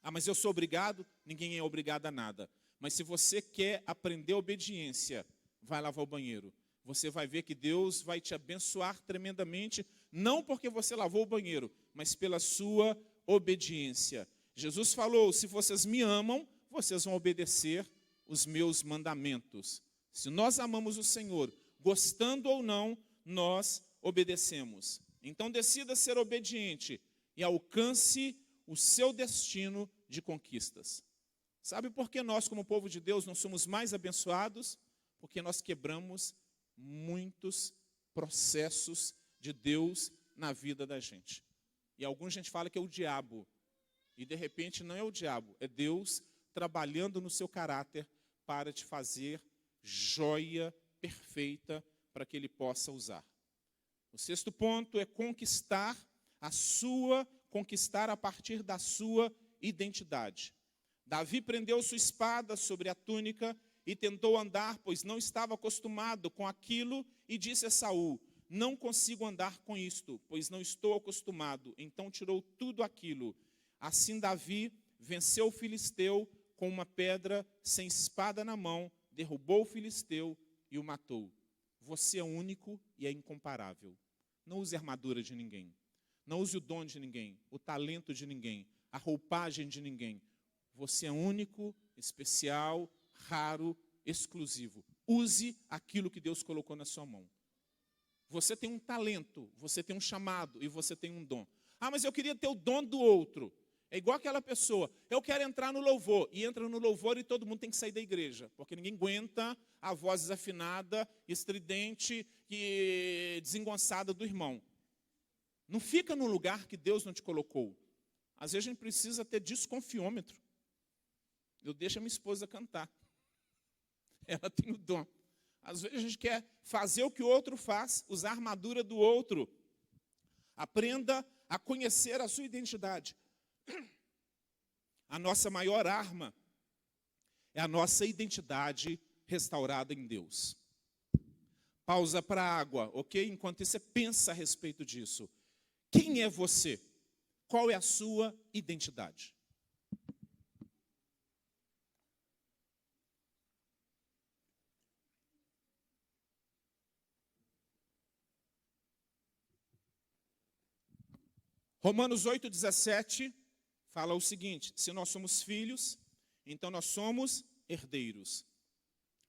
Ah, mas eu sou obrigado? Ninguém é obrigado a nada. Mas se você quer aprender obediência, vai lavar o banheiro. Você vai ver que Deus vai te abençoar tremendamente, não porque você lavou o banheiro, mas pela sua obediência. Jesus falou, se vocês me amam, vocês vão obedecer os meus mandamentos. Se nós amamos o Senhor, gostando ou não, nós obedecemos. Então decida ser obediente e alcance o seu destino de conquistas. Sabe por que nós, como povo de Deus, não somos mais abençoados? Porque nós quebramos muitos processos de Deus na vida da gente. E alguns gente fala que é o diabo. E de repente não é o diabo, é Deus trabalhando no seu caráter para te fazer joia perfeita para que Ele possa usar. O 6º ponto é conquistar a partir da sua identidade. Davi prendeu sua espada sobre a túnica e tentou andar, pois não estava acostumado com aquilo, e disse a Saul, não consigo andar com isto, pois não estou acostumado. Então tirou tudo aquilo. Assim Davi venceu o filisteu com uma pedra, sem espada na mão, derrubou o filisteu e o matou. Você é único e é incomparável. Não use a armadura de ninguém. Não use o dom de ninguém, o talento de ninguém, a roupagem de ninguém. Você é único, especial, raro, exclusivo. Use aquilo que Deus colocou na sua mão. Você tem um talento, você tem um chamado e você tem um dom. Ah, mas eu queria ter o dom do outro. É igual aquela pessoa, eu quero entrar no louvor, e entra no louvor e todo mundo tem que sair da igreja, porque ninguém aguenta a voz desafinada, estridente e desengonçada do irmão. Não fica num lugar que Deus não te colocou. Às vezes a gente precisa ter desconfiômetro. Eu deixo a minha esposa cantar. Ela tem o dom. Às vezes a gente quer fazer o que o outro faz, usar a armadura do outro. Aprenda a conhecer a sua identidade. A nossa maior arma é a nossa identidade restaurada em Deus. Pausa para a água, ok? Enquanto você pensa a respeito disso. Quem é você? Qual é a sua identidade? Romanos 8,17 fala o seguinte: se nós somos filhos, então nós somos herdeiros.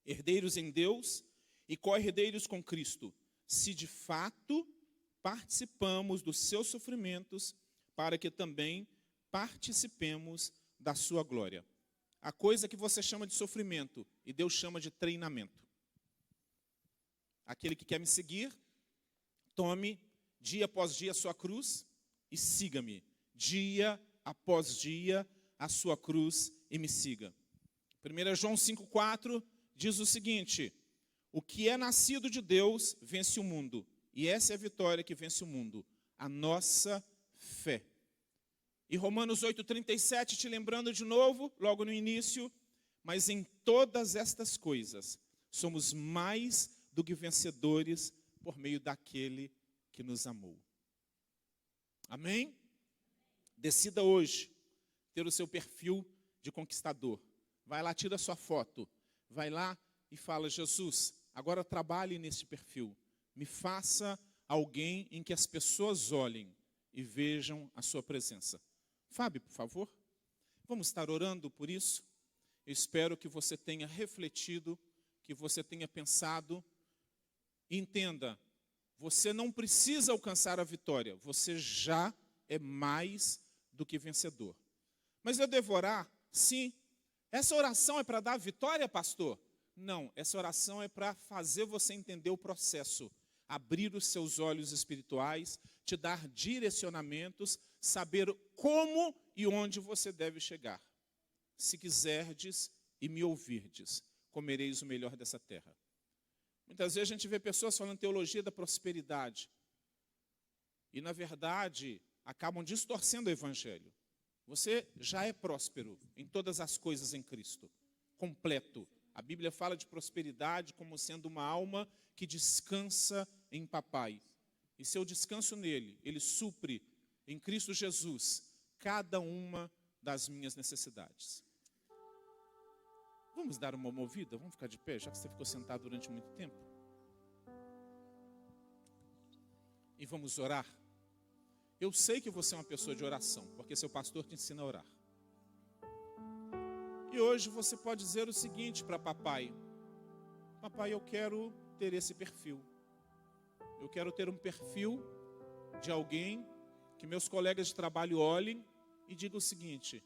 Herdeiros em Deus e co-herdeiros com Cristo, se de fato participamos dos seus sofrimentos, para que também participemos da sua glória. A coisa que você chama de sofrimento, e Deus chama de treinamento. Aquele que quer me seguir, tome dia após dia a sua cruz e siga-me. Dia após dia a sua cruz e me siga. 1 João 5,4 diz o seguinte: o que é nascido de Deus vence o mundo. E essa é a vitória que vence o mundo, a nossa fé. E Romanos 8,37, te lembrando de novo, logo no início: mas em todas estas coisas somos mais do que vencedores por meio daquele que nos amou. Amém? Decida hoje ter o seu perfil de conquistador. Vai lá, tira a sua foto. Vai lá e fala: Jesus, agora trabalhe nesse perfil. Me faça alguém em que as pessoas olhem e vejam a sua presença. Fábio, por favor. Vamos estar orando por isso. Eu espero que você tenha refletido, que você tenha pensado. Entenda, você não precisa alcançar a vitória. Você já é mais do que vencedor. Mas eu devo orar? Sim. Essa oração é para dar vitória, pastor? Não, essa oração é para fazer você entender o processo, abrir os seus olhos espirituais, te dar direcionamentos, saber como e onde você deve chegar. Se quiserdes e me ouvirdes, comereis o melhor dessa terra. Muitas vezes a gente vê pessoas falando teologia da prosperidade e, na verdade, acabam distorcendo o evangelho. Você já é próspero em todas as coisas em Cristo, completo. A Bíblia fala de prosperidade como sendo uma alma que descansa em papai. E se eu descanso nele, ele supre em Cristo Jesus cada uma das minhas necessidades. Vamos dar uma movida? Vamos ficar de pé, já que você ficou sentado durante muito tempo? E vamos orar. Eu sei que você é uma pessoa de oração, porque seu pastor te ensina a orar. E hoje você pode dizer o seguinte para papai: papai, eu quero ter esse perfil. Eu quero ter um perfil de alguém que meus colegas de trabalho olhem e digam o seguinte: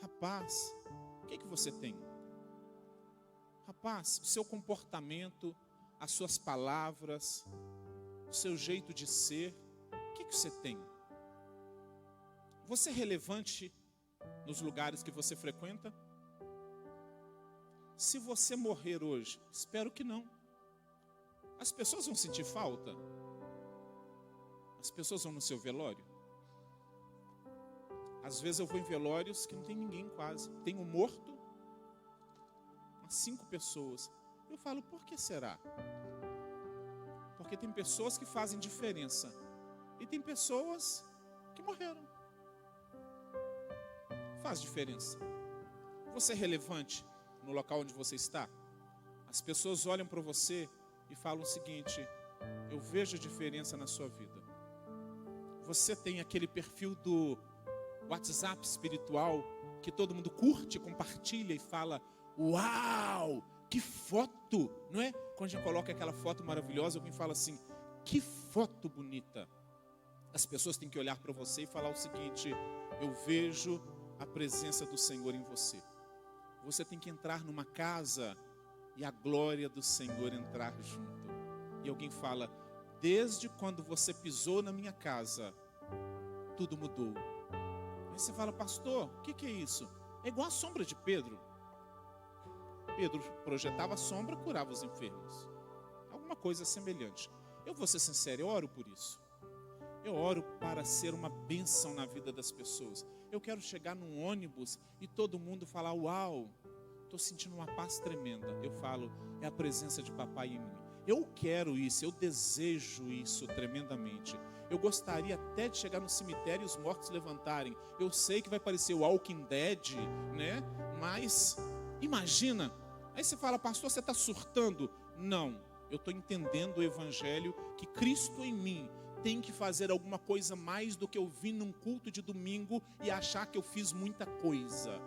rapaz, o que você tem? Rapaz, o seu comportamento, as suas palavras, o seu jeito de ser, o que você tem? Você é relevante nos lugares que você frequenta? Se você morrer hoje, espero que não. As pessoas vão sentir falta? As pessoas vão no seu velório? Às vezes eu vou em velórios que não tem ninguém quase. Tem um morto, umas 5 pessoas. Eu falo, por que será? Porque tem pessoas que fazem diferença. E tem pessoas que morreram. Faz diferença. Você é relevante no local onde você está? As pessoas olham para você e falam o seguinte: eu vejo diferença na sua vida. Você tem aquele perfil do WhatsApp espiritual que todo mundo curte, compartilha e fala: uau, que foto, não é? Quando a gente coloca aquela foto maravilhosa, alguém fala assim: que foto bonita. As pessoas têm que olhar para você e falar o seguinte: eu vejo a presença do Senhor em você. Você tem que entrar numa casa e a glória do Senhor entrar junto. E alguém fala: desde quando você pisou na minha casa, tudo mudou. Aí você fala, pastor, o que é isso? É igual a sombra de Pedro. Pedro projetava a sombra, curava os enfermos. Alguma coisa semelhante. Eu vou ser sincero, eu oro por isso. Eu oro para ser uma bênção na vida das pessoas. Eu quero chegar num ônibus e todo mundo falar, uau, estou sentindo uma paz tremenda. Eu falo, é a presença de papai em mim. Eu quero isso, eu desejo isso tremendamente. Eu gostaria até de chegar no cemitério e os mortos levantarem. Eu sei que vai parecer o Walking Dead, né? Mas, imagina. Aí você fala, pastor, você está surtando? Não, eu estou entendendo o evangelho, que Cristo em mim tem que fazer alguma coisa mais do que eu vim num culto de domingo e achar que eu fiz muita coisa.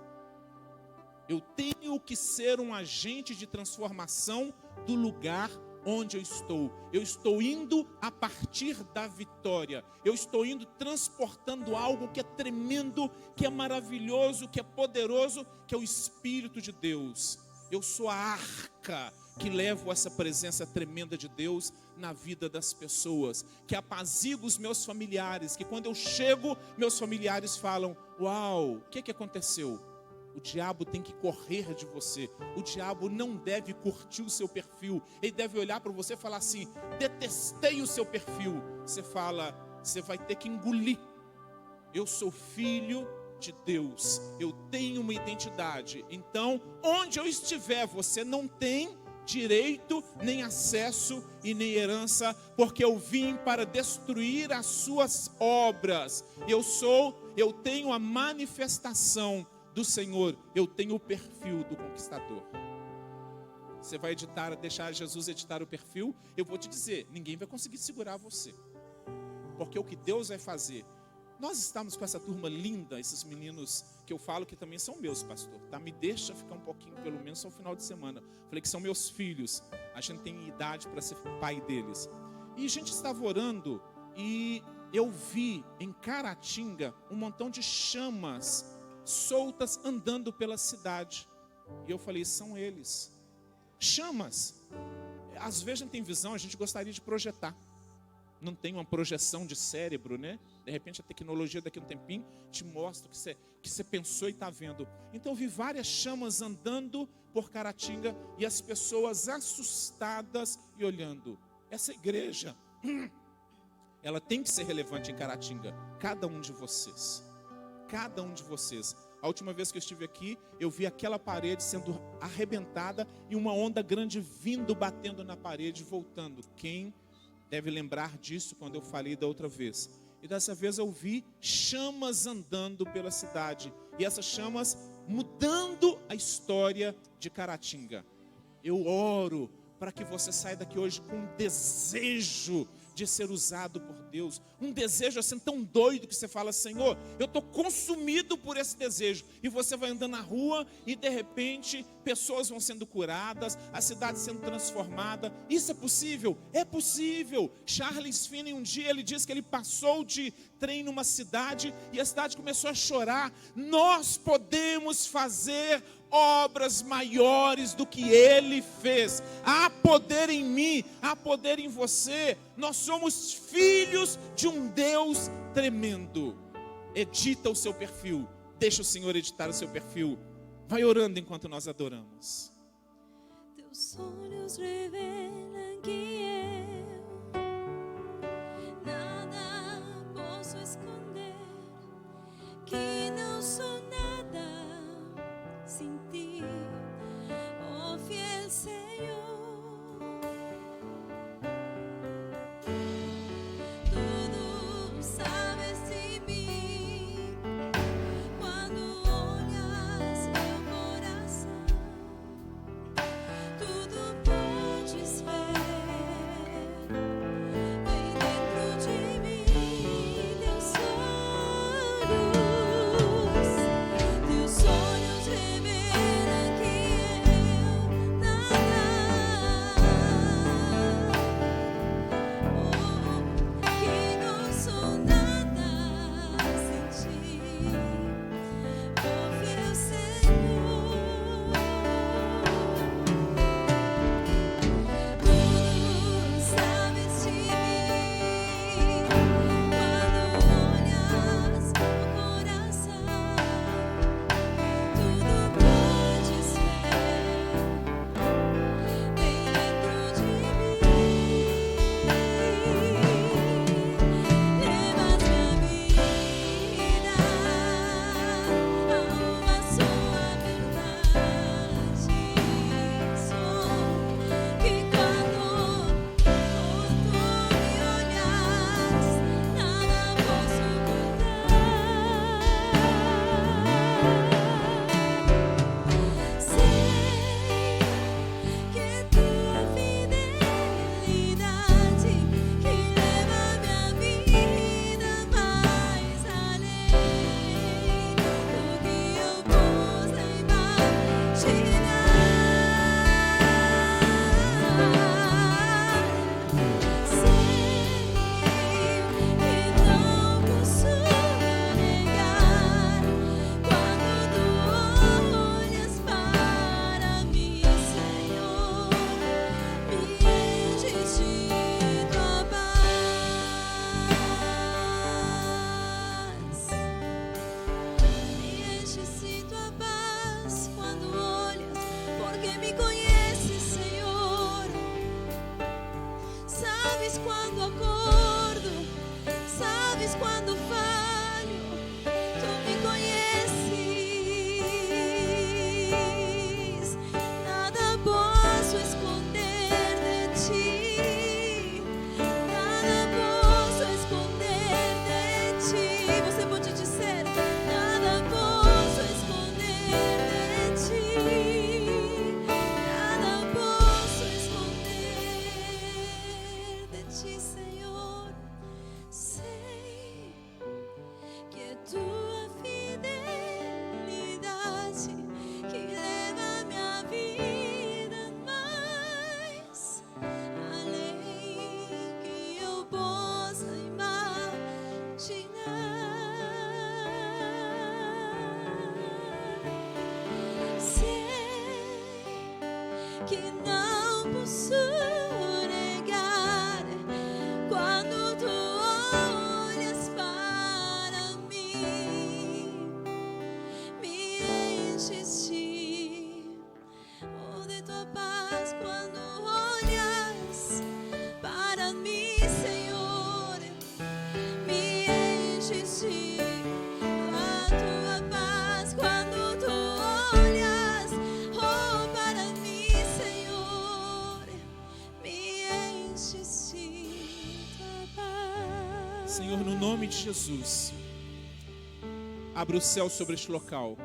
Eu tenho que ser um agente de transformação do lugar onde eu estou. Eu estou indo a partir da vitória. Eu estou indo transportando algo que é tremendo, que é maravilhoso, que é poderoso, que é o Espírito de Deus. Eu sou a arca que levo essa presença tremenda de Deus na vida das pessoas, que apazigua os meus familiares, que quando eu chego, meus familiares falam, uau, o que aconteceu? O diabo tem que correr de você. O diabo não deve curtir o seu perfil. Ele deve olhar para você e falar assim, detestei o seu perfil. Você fala, você vai ter que engolir. Eu sou filho de Deus. Eu tenho uma identidade. Então, onde eu estiver, você não tem direito, nem acesso e nem herança, porque eu vim para destruir as suas obras. Eu tenho a manifestação do Senhor, eu tenho o perfil do conquistador. Você vai deixar Jesus editar o perfil? Eu vou te dizer, ninguém vai conseguir segurar você. Porque o que Deus vai fazer? Nós estamos com essa turma linda, esses meninos que eu falo que também são meus, pastor, tá? Me deixa ficar um pouquinho, pelo menos ao final de semana. Falei que são meus filhos, a gente tem idade para ser pai deles. E a gente estava orando e eu vi em Caratinga um montão de chamas soltas andando pela cidade. E eu falei, são eles. Chamas. Às vezes a gente tem visão, a gente gostaria de projetar. Não tem uma projeção de cérebro, né? De repente a tecnologia daqui a um tempinho te mostra que você pensou e está vendo. Então eu vi várias chamas andando por Caratinga e as pessoas assustadas e olhando. Essa igreja, ela tem que ser relevante em Caratinga. Cada um de vocês. Cada um de vocês. A última vez que eu estive aqui, eu vi aquela parede sendo arrebentada e uma onda grande vindo, batendo na parede e voltando. Quem deve lembrar disso quando eu falei da outra vez? E dessa vez eu vi chamas andando pela cidade. E essas chamas mudando a história de Caratinga. Eu oro para que você saia daqui hoje com um desejo de ser usado por Deus, um desejo assim tão doido que você fala, Senhor, eu estou consumido por esse desejo, e você vai andando na rua e de repente pessoas vão sendo curadas, a cidade sendo transformada. Isso é possível? É possível. Charles Finney um dia ele disse que ele passou de trem numa cidade e a cidade começou a chorar. Nós podemos fazer obras maiores do que ele fez. Há poder em mim, há poder em você. Nós somos filhos de um Deus tremendo. Edita o seu perfil. Deixa o Senhor editar o seu perfil. Vai orando enquanto nós adoramos. Teus olhos revelam que eu nada posso esconder, que não sou nada sem ti, ó fiel Senhor. Tudo sabes de mim, quando olhas meu coração, tudo podes ver. que não posso negar. Quando tu olhas para mim, me enches de tua paz. Quando olhas para mim, Senhor, me enches da tua paz. Quando tu olhas, oh, para mim, Senhor, me enches da paz. Senhor, no nome de Jesus, abre o céu sobre este local.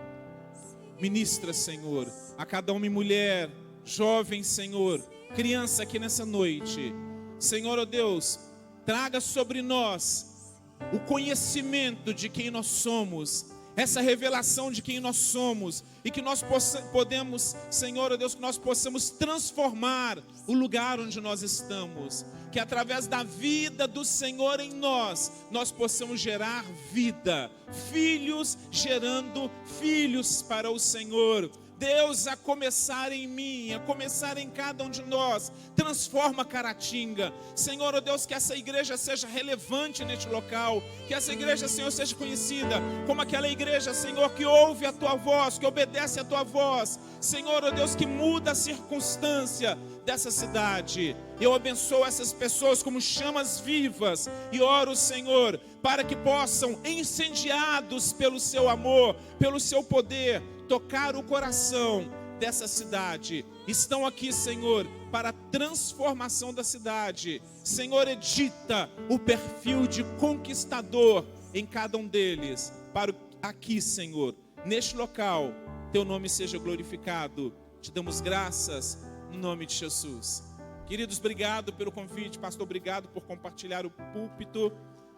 Ministra, Senhor, a cada homem e mulher, jovem, Senhor, criança aqui nessa noite. Senhor, ó Deus, traga sobre nós o conhecimento de quem nós somos, essa revelação de quem nós somos, e que nós podemos, Senhor, ó Deus, que nós possamos transformar o lugar onde nós estamos, que através da vida do Senhor em nós possamos gerar vida, filhos gerando filhos para o Senhor. Deus, a começar em mim, a começar em cada um de nós, transforma Caratinga. Senhor, ó Deus, que essa igreja seja relevante neste local, que essa igreja, Senhor, seja conhecida como aquela igreja, Senhor, que ouve a tua voz, que obedece a tua voz. Senhor, ó Deus, que muda a circunstância dessa cidade. Eu abençoo essas pessoas como chamas vivas e oro, Senhor, para que possam, incendiados pelo seu amor, pelo seu poder, tocar o coração dessa cidade. Estão aqui, Senhor, para a transformação da cidade. Senhor, edita o perfil de conquistador em cada um deles, para aqui, Senhor, neste local, teu nome seja glorificado. Te damos graças no nome de Jesus. Queridos, obrigado pelo convite. Pastor, obrigado por compartilhar o púlpito.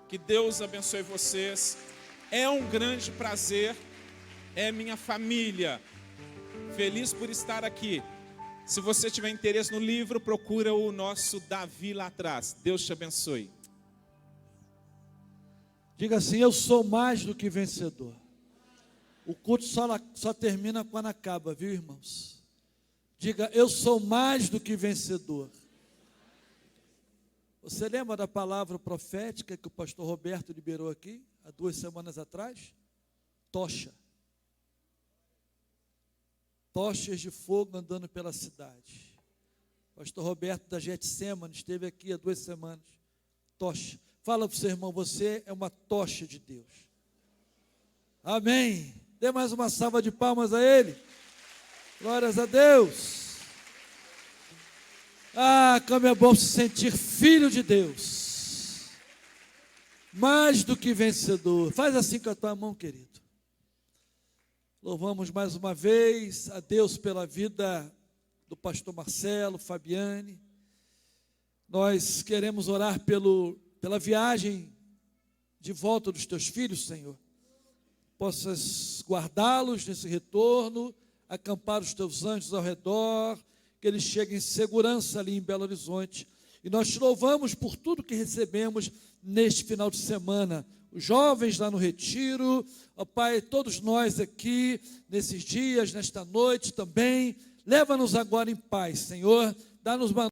Que Deus abençoe vocês. É um grande prazer. É minha família. Feliz por estar aqui. Se você tiver interesse no livro, procura o nosso Davi lá atrás. Deus te abençoe. Diga assim: eu sou mais do que vencedor. O culto só termina quando acaba, viu, irmãos? Diga: eu sou mais do que vencedor. Você lembra da palavra profética que o pastor Roberto liberou aqui, há 2 semanas atrás? Tocha. Tochas de fogo andando pela cidade. Pastor Roberto da Getsemane esteve aqui há 2 semanas. Tocha. Fala para o seu irmão: você é uma tocha de Deus. Amém. Dê mais uma salva de palmas a ele. Glórias a Deus. Ah, como é bom se sentir filho de Deus. Mais do que vencedor. Faz assim com a tua mão, querido. Louvamos mais uma vez a Deus pela vida do pastor Marcelo, Fabiane. Nós queremos orar pela viagem de volta dos teus filhos, Senhor. Possas guardá-los nesse retorno, acampar os teus anjos ao redor, que eles cheguem em segurança ali em Belo Horizonte. E nós te louvamos por tudo que recebemos neste final de semana. Os jovens lá no retiro, ó Pai, todos nós aqui, nesses dias, nesta noite também. Leva-nos agora em paz, Senhor. Dá-nos uma